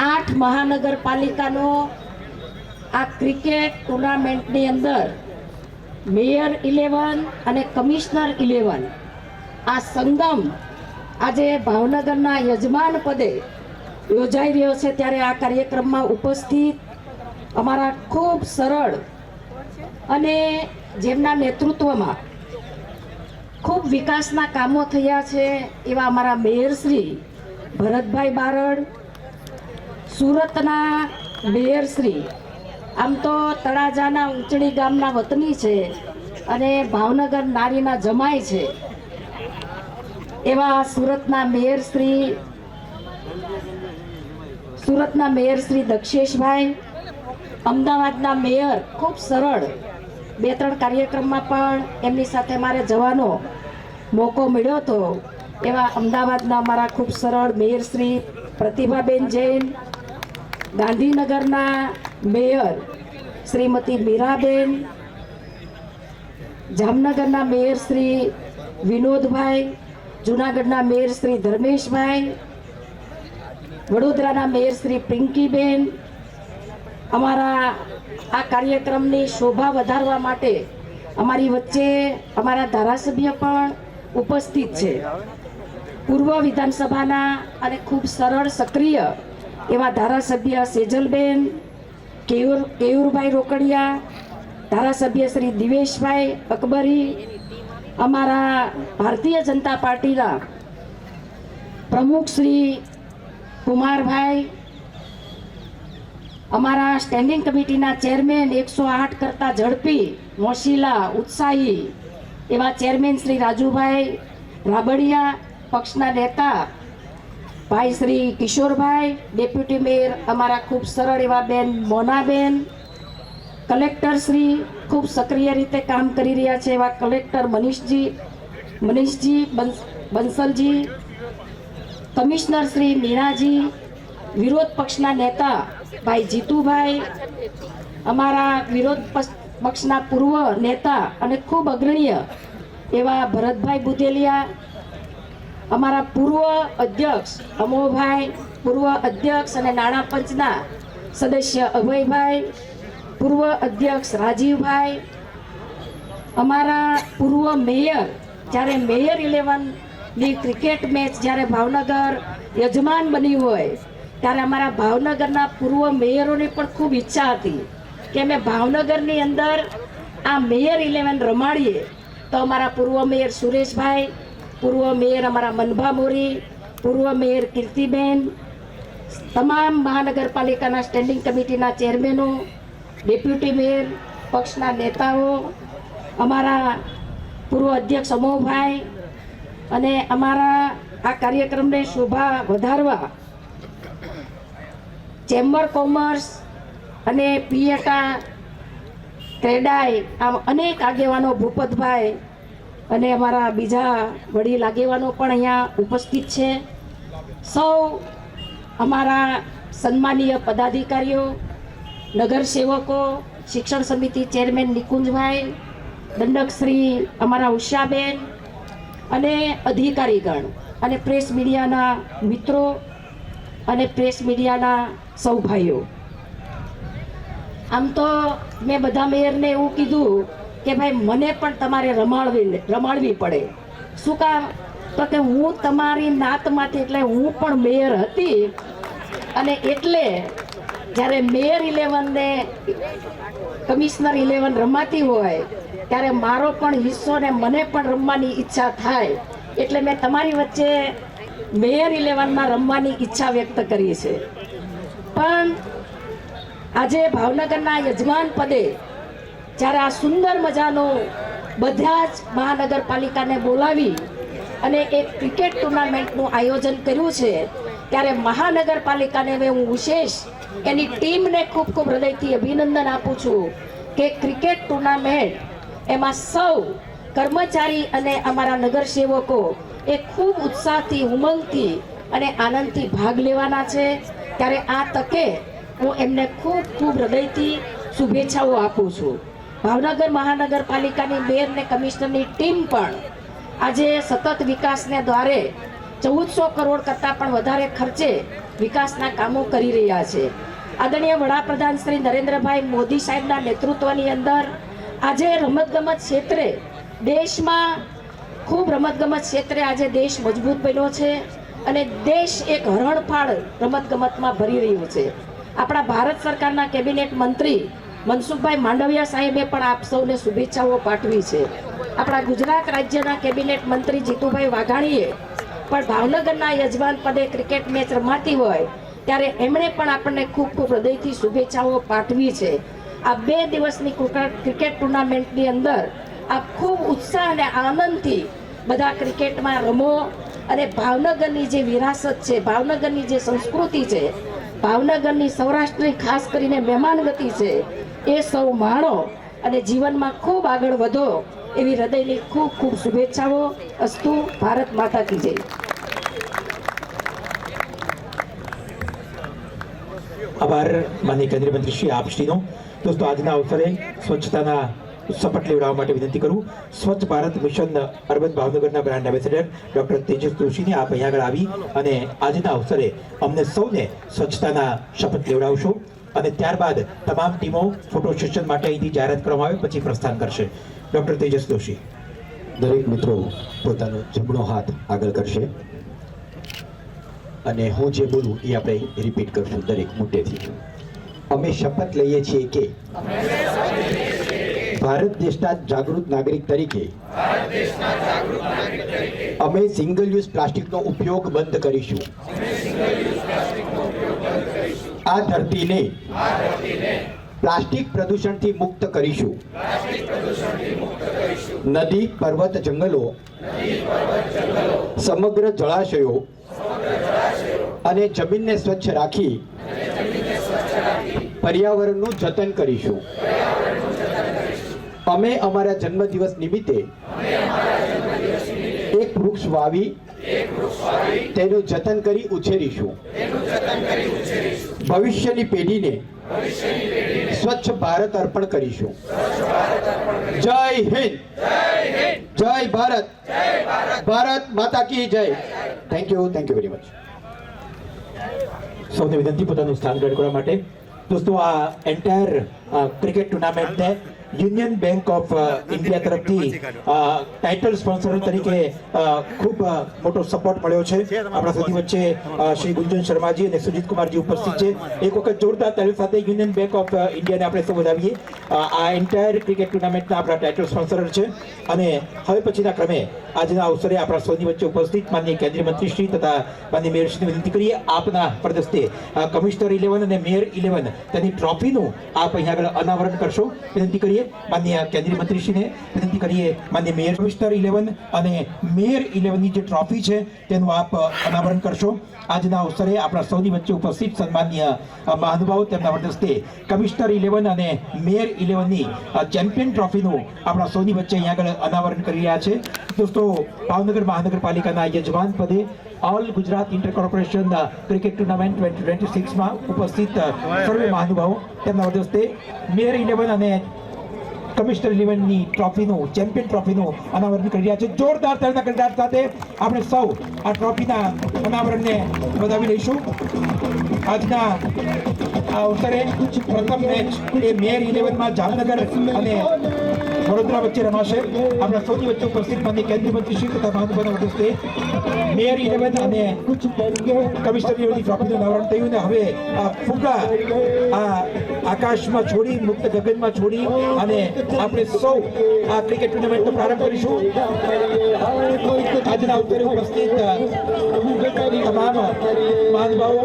8 મહાનગરપાલિકાનો આ ક્રિકેટ ટુર્નામેન્ટની અંદર મેયર 11 અને કમિશનર 11 આ સંગમ આજે ભાવનગરના યજમાન પદે યોજાઈ રહ્યો છે. ત્યારે આ કાર્યક્રમમાં ઉપસ્થિત અમારા ખૂબ સરળ અને જેમના નેતૃત્વમાં ખૂબ વિકાસના કામો થયા છે એવા અમારા મેયર શ્રી ભરતભાઈ બારડ, સુરતના મેયર શ્રી આમ તો તળાજાના ઊંચડી ગામના વતની છે અને ભાવનગર નારીના જમાઈ છે એવા સુરતના મેયર શ્રી દક્ષેશભાઈ, અમદાવાદના મેયર ખૂબ સરળ 2-3 કાર્યક્રમમાં પણ એમની સાથે મારે જવાનો મોકો મળ્યો હતો એવા અમદાવાદના અમારા ખૂબ સરળ મેયર શ્રી પ્રતિભાબેન જૈન, ગાંધીનગરના મેયર શ્રીમતી મીરાબેન, જામનગરના મેયર શ્રી વિનોદભાઈ, જૂનાગઢના મેયર શ્રી ધર્મેશભાઈ, વડોદરાના મેયર શ્રી પિંકીબેન, અમારા આ કાર્યક્રમની શોભા વધારવા માટે અમારી વચ્ચે અમારા ધારાસભ્ય પણ ઉપસ્થિત છે. પૂર્વ વિધાનસભાના અને ખૂબ સરળ સક્રિય એવા ધારાસભ્ય સેજલબેન, કેયુરભાઈ રોકડિયા, ધારાસભ્ય શ્રી દિવેશભાઈ અકબરી, અમારા ભારતીય જનતા પાર્ટીના પ્રમુખ શ્રી કુમારભાઈ, અમારા સ્ટેન્ડિંગ કમિટીના ચેરમેન 108 કરતા ઝડપી, મોશીલા, ઉત્સાહી એવા ચેરમેન શ્રી રાજુભાઈ રાબડિયા, પક્ષના નેતા ભાઈ શ્રી કિશોરભાઈ, ડેપ્યુટી મેયર અમારા ખૂબ સરળ એવા બેન મોનાબેન, કલેક્ટર શ્રી ખૂબ સક્રિય રીતે કામ કરી રહ્યા છે એવા કલેક્ટર મનીષજી બંસલજી, કમિશનર શ્રી મીણાજી, વિરોધ પક્ષના નેતા ભાઈ જીતુભાઈ, અમારા વિરોધ પક્ષના પૂર્વ નેતા અને ખૂબ અગ્રણીય એવા ભરતભાઈ બુદેલિયા, અમારા પૂર્વ અધ્યક્ષ અમોભાઈ, પૂર્વ અધ્યક્ષ અને નાણાં પંચના સદસ્ય અભયભાઈ, પૂર્વ અધ્યક્ષ રાજીવભાઈ, અમારા પૂર્વ મેયર, જ્યારે મેયર 11ની ક્રિકેટ મેચ જ્યારે ભાવનગર યજમાન બની હોય ત્યારે અમારા ભાવનગરના પૂર્વ મેયરોની પણ ખૂબ ઈચ્છા હતી કે અમે ભાવનગરની અંદર આ મેયર 11 રમાડીએ. તો અમારા પૂર્વ મેયર સુરેશભાઈ, પૂર્વ મેયર અમારા મનભા મોરી, પૂર્વ મેયર કીર્તિબેન, તમામ મહાનગરપાલિકાના સ્ટેન્ડિંગ કમિટીના ચેરમેનો, ડેપ્યુટી મેયર, પક્ષના નેતાઓ, અમારા પૂર્વ અધ્યક્ષ અમોભાઈ અને અમારા આ કાર્યક્રમને શોભા વધારવા ચેમ્બર કોમર્સ અને પિયટા ક્રેડાઈ આમ અનેક આગેવાનો, ભૂપતભાઈ અને અમારા બીજા વડીલ આગેવાનો પણ અહીંયા ઉપસ્થિત છે. સૌ અમારા સન્માનીય પદાધિકારીઓ, નગરસેવકો, શિક્ષણ સમિતિ ચેરમેન નિકુંજભાઈ, દંડકશ્રી અમારા ઉષાબેન અને અધિકારીગણ અને પ્રેસ મીડિયાના મિત્રો અને પ્રેસ મીડિયાના સૌ ભાઈઓ, આમ તો મેં બધા મેયરને એવું કીધું કે ભાઈ મને પણ તમારે રમાડવી પડે. શું કામ? તો કે હું તમારી નાતમાંથી, એટલે હું પણ મેયર હતી અને એટલે જ્યારે મેયર 11 ને કમિશનર 11 રમાતી હોય ત્યારે મારો પણ હિસ્સો ને મને પણ રમવાની ઈચ્છા થાય એટલે મેં તમારી વચ્ચે મેયર 11માં રમવાની ઈચ્છા વ્યક્ત કરી છે. પણ આજે ભાવનગરના યજમાન પદે જ્યારે આ સુંદર મજાનો બધા જ મહાનગરપાલિકાને બોલાવી અને એક ક્રિકેટ ટુર્નામેન્ટનું આયોજન કર્યું છે ત્યારે મહાનગરપાલિકાને હું વિશેષ એની ટીમને ખૂબ ખૂબ હૃદયથી અભિનંદન આપું છું કે ક્રિકેટ ટુર્નામેન્ટ એમાં સૌ કર્મચારી અને અમારા નગરસેવકો એ ખૂબ ઉત્સાહથી, ઉમંગથી અને આનંદથી ભાગ લેવાના છે. ત્યારે આ તકે હું એમને ખૂબ ખૂબ હૃદયથી શુભેચ્છાઓ આપું છું. ભાવનગર મહાનગરપાલિકાની મેયર અને કમિશનરની ટીમ પણ આજે સતત વિકાસને દ્વારે 1400 કરોડ કરતાં પણ વધારે ખર્ચે વિકાસના કામો કરી રહ્યા છે. આદરણીય વડાપ્રધાન શ્રી નરેન્દ્રભાઈ મોદી સાહેબના નેતૃત્વની અંદર આજે રમતગમત ક્ષેત્રે દેશમાં ખૂબ રમતગમત ક્ષેત્રે આજે દેશ મજબૂત બન્યો છે અને દેશ એક હરણફાળ રમતગમતમાં ભરી રહ્યો છે. આપણા ભારત સરકારના કેબિનેટ મંત્રી મનસુખભાઈ માંડવિયા સાહેબે પણ આપ સૌને શુભેચ્છાઓ પાઠવી છે. આપણા ગુજરાત રાજ્યના કેબિનેટ મંત્રી જીતુભાઈ વાઘાણીએ પણ ભાવનગરના યજમાન પદે ક્રિકેટ મેચ રમાતી હોય ત્યારે એમણે પણ આપણને ખૂબ ખૂબ હૃદયથી શુભેચ્છાઓ પાઠવી છે. આ 2 દિવસની ક્રિકેટ ટુર્નામેન્ટની અંદર આપ ખૂબ ઉત્સાહ અને આનંદથી બધા ક્રિકેટમાં રમો અને ભાવનગરની જે વિરાસત છે, ભાવનગરની જે સંસ્કૃતિ છે, ભાવનગરની સૌરાષ્ટ્રની ખાસ કરીને મહેમાનગતિ છે એ સૌ માણો અને જીવનમાં ખૂબ આગળ વધો એવી હૃદયની ખૂબ ખૂબ શુભેચ્છાઓ. અસ્તુ. ભારત માતા કી જય. આભાર માનનીય કેન્દ્રીય મંત્રી શ્રી આપશ્રીનો. દોસ્તો, આજના અવસરે સ્વચ્છતાના શપથ લેવડાવવા માટે વિનંતી કરું. સ્વચ્છ ભારત મિશન અર્બન ભાવનગરના બ્રાન્ડ એમ્બેસેડર ડોક્ટર તેજસ જોશીને આપ અહીંયા આગળ આવી અને આજના અવસરે અમને સૌને સ્વચ્છતાના શપથ લેવડાવશો અને ત્યારબાદ તમામ ટીમો ફોટો સેશન માટે અહીંથી જાહેરાત કરવામાં આવે પછી પ્રસ્થાન કરશે. ડોક્ટર તેજસ જોશી. દરેક મિત્રો પોતાનો જમણો હાથ આગળ કરશે અને હું જે બોલું એ આપણે રિપીટ કરશું દરેક મોટેથી. અમે શપથ લઈએ છીએ કે ભારત દેશના જાગૃત નાગરિક તરીકે અમે સિંગલ યુઝ પ્લાસ્ટિકનો ઉપયોગ બંધ કરીશું. આ ધરતીને પ્લાસ્ટિક પ્રદૂષણથી મુક્ત કરીશું. નદી, પર્વત, જંગલો, સમગ્ર જળાશયો અને જમીનને સ્વચ્છ રાખી પર્યાવરણનું જતન કરીશું. અમે અમારા જન્મદિવસ નિમિત્તે એક વૃક્ષ વાવી તેનું જતન કરી ઉછેરીશું. ભવિષ્યની પેઢીને સ્વચ્છ ભારત અર્પણ કરીશું. જય હિન્દ, જય ભારત, ભારત માતા કી જય. Thank you very much. સૌને વિનંતી પોતાનું સ્થાન ગ્રહણ કરવા માટે. દોસ્તો, આ એન્ટાયર ક્રિકેટ ટુર્નામેન્ટને યુનિયન બેંક ઓફ ઇન્ડિયા તરફથી ટાઇટલ સ્પોન્સર તરીકે ખૂબ મોટો સપોર્ટ મળ્યો છે. આપણા સૌથી વચ્ચે શ્રી ગુંજન શર્માજી અને સુજીત કુમારજી ઉપસ્થિત છે. એક વખત જોરદાર તાળી સાથે યુનિયન બેંક ઓફ ઇન્ડિયાને આપણે સૌ વધાવીએ. આ એન્ટાયર ક્રિકેટ ટુર્નામેન્ટના આપણા ટાઇટલ સ્પોન્સર છે અને હવે પછીના ક્રમે આજના અવસરે આપણા સૌની વચ્ચે ઉપસ્થિત માનનીય કેન્દ્રીય મંત્રી શ્રી તથા માનનીય મેયરશ્રીને વિનંતી કરીએ આપના પ્રદસ્તે કમિશનર 11 અને મેયર 11 તેની ટ્રોફીનું આપ અહીંયા આગળ અનાવરણ કરશો. વિનંતી કરીએ માનનીય કેન્દ્રીય મંત્રીશ્રીને વિનંતી કરીએ માનનીય મેયર કમિશનર 11 અને મેયર 11ની જે ટ્રોફી છે તેનું આપ અનાવરણ કરશો. આજના અવસરે આપણા સૌની વચ્ચે ઉપસ્થિત સન્માનીય મહાનુભાવો તેમના વરદસ્તે કમિશનર 11 અને મેયર 11ની ચેમ્પિયન ટ્રોફીનું આપણા સૌની વચ્ચે અહીંયા આગળ અનાવરણ કરી રહ્યા છે. દોસ્તો, ભાવનગર મહાનગરપાલિકાના યજમાન પદે all Gujarat inter corporation cricket tournament 2026માં ઉપસ્થિત સર્વે મહાનુભાવો તેમના વરદસ્તે મેયર 11 અને કમિશનર 11ની ટ્રોફીનું ચેમ્પિયન ટ્રોફીનું અનાવરણ કરી રહ્યા છે. જોરદાર તાળીના ગણગડાટ સાથે આપણે સૌ આ ટ્રોફીના અનાવરણને વધાવી લઈશું. આજના આ અવસરે પ્રથમ મેચ એ મેયર 11માં જામનગર અને વડોદરા વચ્ચે રમાશે. આપણા સૌની વચ્ચે ઉપસ્થિત માનનીય કેન્દ્રીય મંત્રી શ્રી તથા મહાનુભાવોના વરદસ્તે મેયર 11 અને કમિશનર 11ની ટ્રોફીનું અનાવરણ થયું અને હવે આ ફુગ્ગા આ આકાશમાં છોડી, મુક્ત ગગનમાં છોડી અને આપણે સૌ આ ક્રિકેટ ટુર્નામેન્ટનો પ્રારંભ કરીશું. આજના અવસરે ઉપસ્થિત તમામ મહાનુભાવો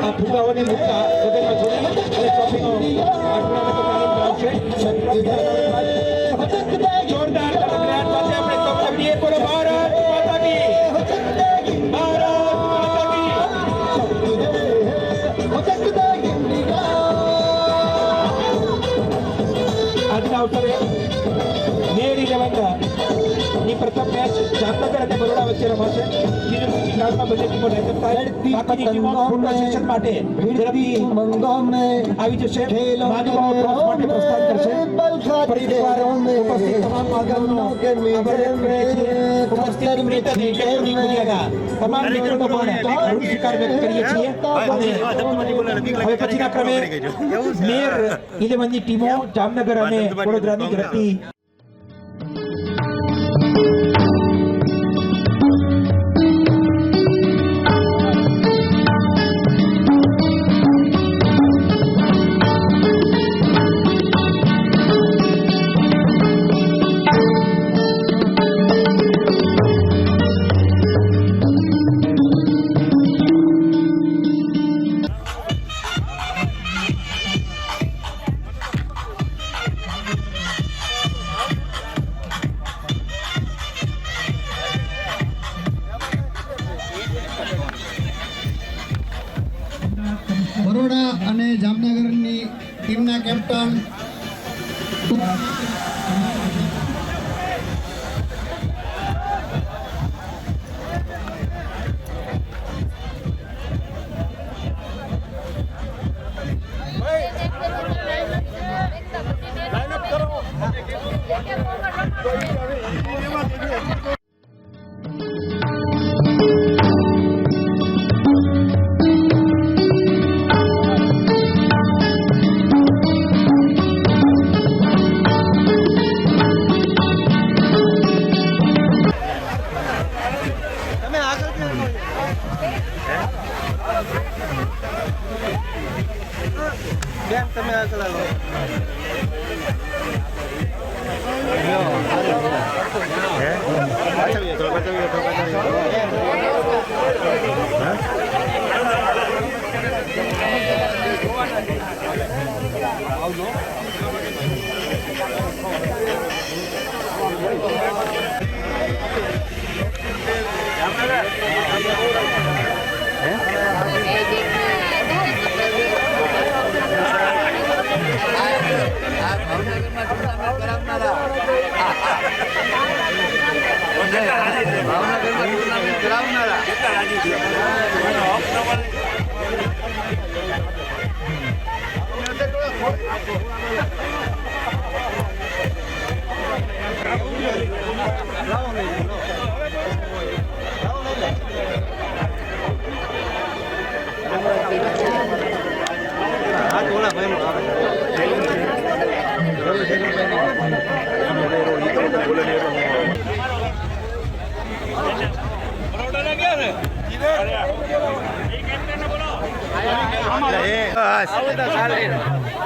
આ ફુગ્ગાઓને મુક્ત ગગનમાં છોડી અને ટ્રોફીનો આ ટુર્નામેન્ટનો પ્રારંભ કરાવશે. જોરદાર ગગડાટ સાથે આપણે સૌ કરીએ બોલો ભારત માતા કી, ભારત માતા કી. આજના અવસરે મેયર 11ની પ્રથમ મેચ જામનગર અને બરોડા વચ્ચે રમાશે. બંને ટીમો લાઈન થાય. બાકીની ટીમો ફોટો સેશન માટે ઝડપથી આવી જશે. મહાનુભાવો ટોસ માટે પ્રસ્થાન કરશે. ફરી એકવાર ઉપસ્થિત તમામ મહાનુભાવોનો આભાર વ્યક્ત કરીએ છીએ. ઉપસ્થિત મૃત અને ટેકનિક દુનિયાના તમામ મિત્રોનો પણ ઋણ સ્વીકાર વ્યક્ત કરીએ છીએ અને હવે પછીના ક્રમે મેયર 11ની ટીમો જામનગર અને વડોદરાની ઝડપથી return to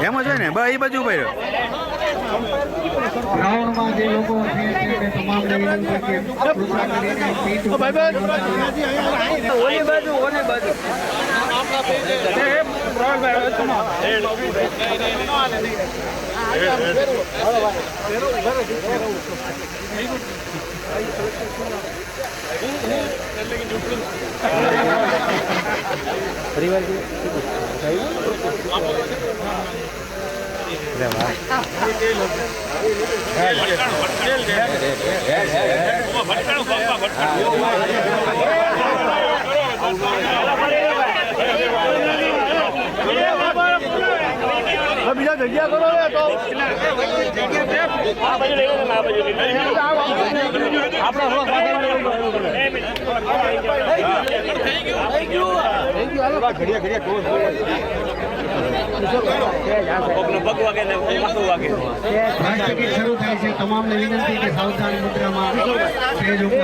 એમ જ હોય ને બસ એ બાજુ ભાઈ ગ્રાઉન્ડમાં જે લોકો છે તે તમામને વિનંતી છે કૃપા કરીને સીટ ઉપર ઓલી બાજુ બીજા જગ્યા કરો ને તો રાષ્ટ્રગીત શરૂ થાય છે તમામને વિનંતી કે સાવધાન મુદ્રામાં સ્ટેજ ઉપર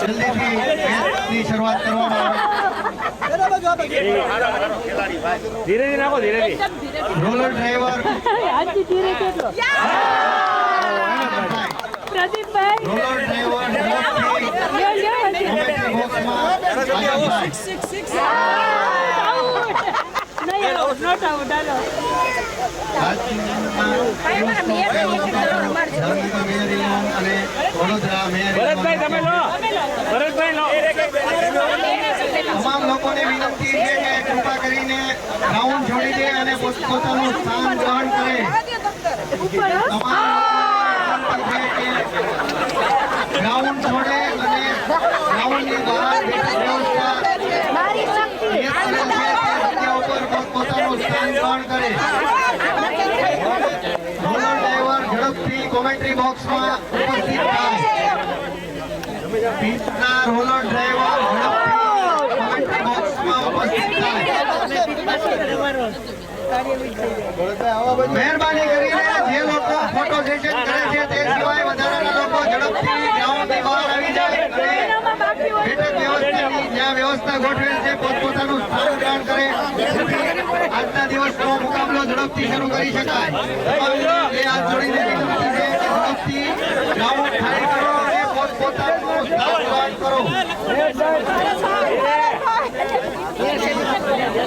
જલ્દીથી મેચની શરૂઆત કરવામાં આવે ધીરે ધીરે નાખો ધીરે રોલર ડ્રાઈવર રોલર ડ્રાઈવર તમામ લોકોને વિનંતી છે કે કૃપા કરીને ગ્રાઉન્ડ છોડી દે અને પોતાનું સ્થાન ગ્રહણ કરે ગ્રાઉન્ડ છોડે અને ગ્રાઉન્ડની બહાર વ્યવસ્થા પોતાનું સ્થાન ગ્રહણ કરે રોલર ડ્રાઈવર ઝડપથી કોમેન્ટ્રી બોક્સમાં ઉપસ્થિત થાય પીચના રોલર ડ્રાઈવર ઝડપથી કોમેન્ટ્રી બોક્સમાં ઉપસ્થિત થાય મહેરબાની કરીને જે લોકો ફોટો સેશન કરે છે તે સિવાય વધારાના લોકો ઝડપથી ગ્રાઉન્ડની બહાર આવી જાય બેઠક વ્યવસ્થાની જ્યાં વ્યવસ્થા ગોઠવેલ છે પોતપોતાનું સ્થાન ગ્રહણ કરે આજના દિવસનો મુકાબલો ઝડપથી શરૂ કરી શકાય એ હાથ જોડીને વિનંતી છે કે ઝડપથી ગ્રાઉન્ડ ખાલી કરો અને પોતપોતાનું સ્થાન ગ્રહણ કરો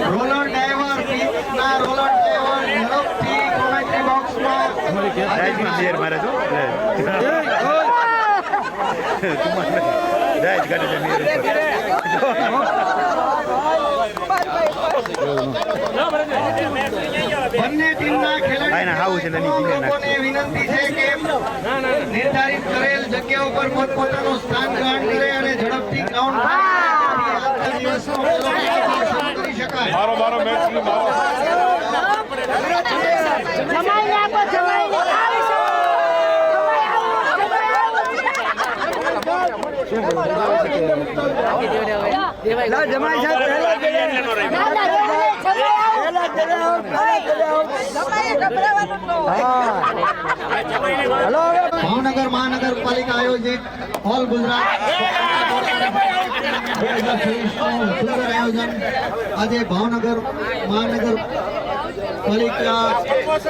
રોલર ડ્રાઈવર પીચના રોલર ડ્રાઈવર ઝડપથી કોમેન્ટ્રી બોક્સમાં રાજમાં મેયર મારે છો રાજ કરે છે મેયર બંને ટીમના ભાઈના હાવું છે ખેલાડીઓને વિનંતી છે કે નિર્ધારિત કરેલ જગ્યા ઉપર પોતપોતાનું સ્થાન ગ્રહણ કરે અને ઝડપથી ગ્રાઉન્ડ કરી શકાય. મારો મેચ ભાવનગર મહાનગરપાલિકા આયોજિત ઓલ ગુજરાત સુંદર આયોજન આજે ભાવનગર મહાનગરપાલિકા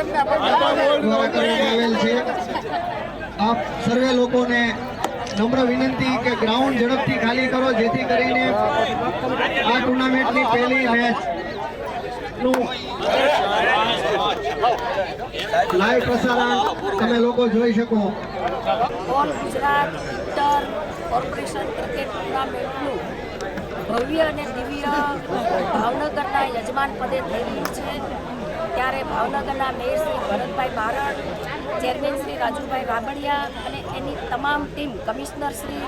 દ્વારા કરવામાં આવેલ છે. આપ સર્વે લોકોને નમ્ર વિનંતી કે ગ્રાઉન્ડ ઝડપથી ખાલી કરો જેથી કરીને આ ટુર્નામેન્ટની પહેલી મેચ નું લાઈવ પ્રસારણ તમે લોકો જોઈ શકો. All Gujarat inter corporation cricket ટુર્નામેન્ટનું ભવ્ય અને દિવ્ય ભાવનગરના યજમાન પદે થઈ રહ્યું છે. ત્યારે ભાવનગરના મેયર શ્રી ભરતભાઈ બારડ, ચેરમેન શ્રી રાજુભાઈ રાબડિયા અને એની તમામ ટીમ, કમિશનર શ્રી,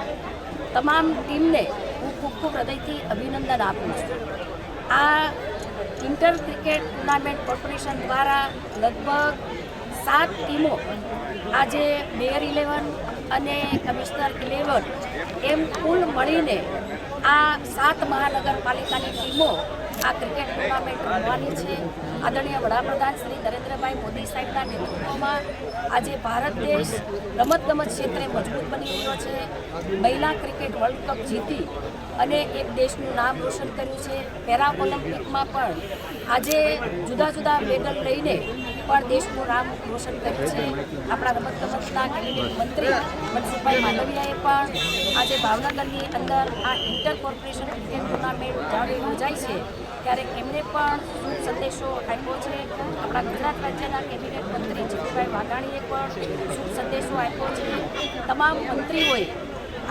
તમામ ટીમને હું ખૂબ હૃદયથી અભિનંદન આપું છું. આ ઇન્ટર ક્રિકેટ ટુર્નામેન્ટ કોર્પોરેશન દ્વારા લગભગ 7 ટીમો આજે મેયર 11 અને કમિશનર 11 એમ કુલ મળીને આ 7 મહાનગરપાલિકાની ટીમો આ ક્રિકેટ ટુર્નામેન્ટ રમવાની છે. આદરણીય વડાપ્રધાન શ્રી નરેન્દ્રભાઈ મોદી સાહેબના નેતૃત્વમાં આજે ભારત દેશ રમતગમત ક્ષેત્રે મજબૂત બની રહ્યો છે. મહિલા ક્રિકેટ વર્લ્ડ કપ જીતી અને એક દેશનું નામ રોશન કર્યું છે. પેરા ઓલિમ્પિકમાં પણ આજે જુદા જુદા મેડલ લઈને પણ દેશનું નામ રોશન કર્યું છે. આપણા રમતગમતના કેબિનેટ મંત્રી મનસુખભાઈ માંડવિયાએ પણ આજે ભાવનગરની અંદર આ ઇન્ટર કોર્પોરેશન ક્રિકેટ ટુર્નામેન્ટ જ્યારે યોજાય છે ત્યારે એમણે પણ શુભ સંદેશો આપ્યો છે. આપણા ગુજરાત રાજ્યના કેબિનેટ મંત્રી જીતુભાઈ વાઘાણીએ પણ શુભ સંદેશો આપ્યો છે. તમામ મંત્રીઓએ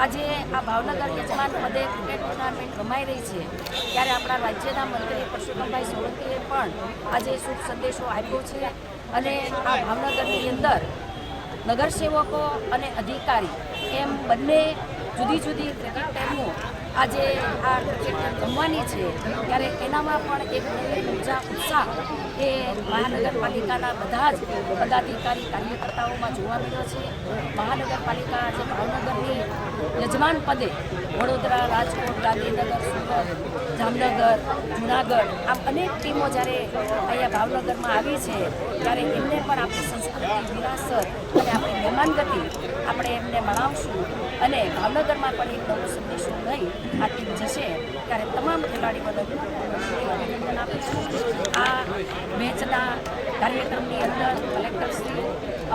આજે આ ભાવનગર યજમાન પદે ક્રિકેટ ટુર્નામેન્ટ રમાઈ રહી છે ત્યારે આપણા રાજ્યના મંત્રી પરસોત્તમભાઈ સોલંકીએ પણ આજે શુભ સંદેશો આપ્યો છે. અને આ ભાવનગરની અંદર નગરસેવકો અને અધિકારી એમ બંને જુદી જુદી ક્રિકેટ ટીમો આજે આ ક્રિકેટ રમવાની છે ત્યારે એનામાં પણ એક નવી ઉર્જા ઉત્સાહ એ મહાનગરપાલિકાના બધા જ પદાધિકારી કાર્યકર્તાઓમાં જોવા મળ્યો છે. મહાનગરપાલિકા આજે ભાવનગરની યજમાન પદે વડોદરા, રાજકોટ, ગાંધીનગર, સુરત, જામનગર, જુનાગઢ આમ અનેક ટીમો જ્યારે અહીંયા ભાવનગરમાં આવી છે ત્યારે એમને પણ આપણી સંસ્કૃતિ, વિરાસત અને આપણી મહેમાનગતિ આપણે એમને મનાવશું અને ભાવનગરમાં પણ એક નવો સંદેશો લઈ આ ટીમ જશે ત્યારે તમામ ખેલાડીઓને અભિનંદન આપીશું. આ મેચના કાર્યક્રમની અંદર કલેક્ટરશ્રી,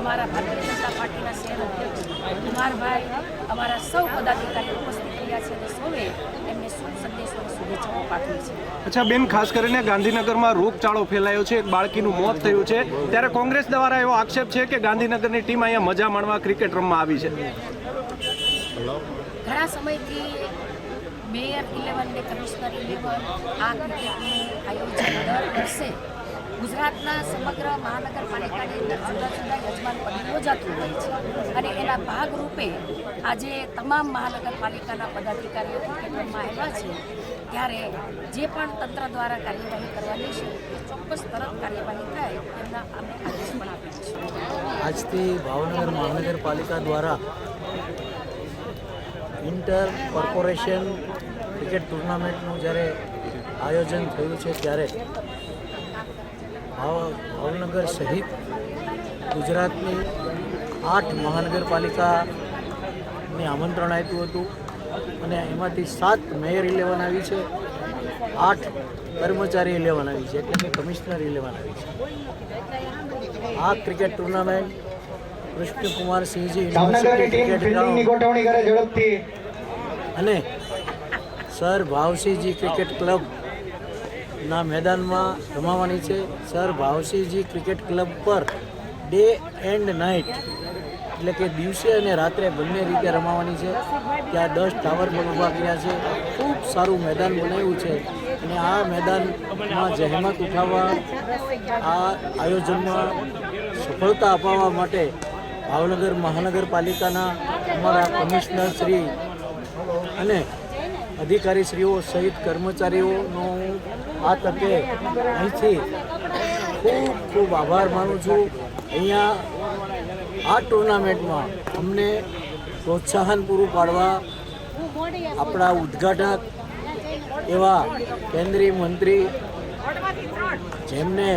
અમારા ભારતીય જનતા પાર્ટીના શહેર અધ્યક્ષ કુમારભાઈ, અમારા સૌ પદાધિકારીઓ ઉપસ્થિત રહ્યા છે અને સૌએ એમને શુભ સંદેશો અને શુભેચ્છાઓ પાઠવી છે. અચ્છા બેન, ખાસ કરીને ગાંધીનગરમાં રોગચાળો ફેલાયો છે, એક બાળકીનું મોત થયું છે ત્યારે કોંગ્રેસ દ્વારા એવો આક્ષેપ છે કે ગાંધીનગરની ટીમ અહીંયા મજા માણવા ક્રિકેટ રમવા આવી છે. ઘણા સમયથી મેયર 11 ને કમિશનર 11 આ ક્રિકેટનું આયોજન દર વર્ષે ગુજરાતના સમગ્ર મહાનગરપાલિકાની અંદર જુદા જુદા યજમાન પદે યોજાતું હોય છે અને એના ભાગરૂપે આજે તમામ મહાનગરપાલિકાના પદાધિકારીઓ ક્રિકેટમાં આવ્યા છે ત્યારે જે પણ તંત્ર દ્વારા કાર્યવાહી કરવાની છે એ ચોક્કસ તરત કાર્યવાહી થાય એમના અમે આદેશ પણ આપ્યા છે. આજથી ભાવનગર મહાનગરપાલિકા દ્વારા ઇન્ટર કોર્પોરેશન ક્રિકેટ ટુર્નામેન્ટનું જ્યારે આયોજન થયું છે ત્યારે ભાવનગર સહિત ગુજરાતની 8 મહાનગરપાલિકાને આમંત્રણ આપ્યું હતું અને એમાંથી 7 મેયર 11 આવી છે, 8 કર્મચારી 11 આવી છે એટલે કે કમિશનર 11 આવી છે. આ ક્રિકેટ ટુર્નામેન્ટ કૃષ્ણકુમારસિંહજી યુનિવર્સિટી અને સર ભાવસિંહજી ક્રિકેટ ક્લબના મેદાનમાં રમાવાની છે. Sir Bhavsinhji cricket club per day and night એટલે કે દિવસે અને રાત્રે બંને રીતે રમાવાની છે. ત્યાં 10 ટાવર પણ ઊભા કર્યા છે. ખૂબ સારું મેદાન બનાવ્યું છે અને આ મેદાનમાં જહેમત ઉઠાવવા, આ આયોજનમાં સફળતા અપાવવા માટે ભાવનગર મહાનગરપાલિકાના અમારા કમિશનર શ્રી અને અધિકારીશ્રીઓ સહિત કર્મચારીઓનો આ તકે અહીંથી ખૂબ ખૂબ આભાર માનું છું. અહીંયા આ ટુર્નામેન્ટમાં અમને પ્રોત્સાહન પૂરું પાડવા આપણા ઉદ્ઘાટક એવા કેન્દ્રીય મંત્રી જેમને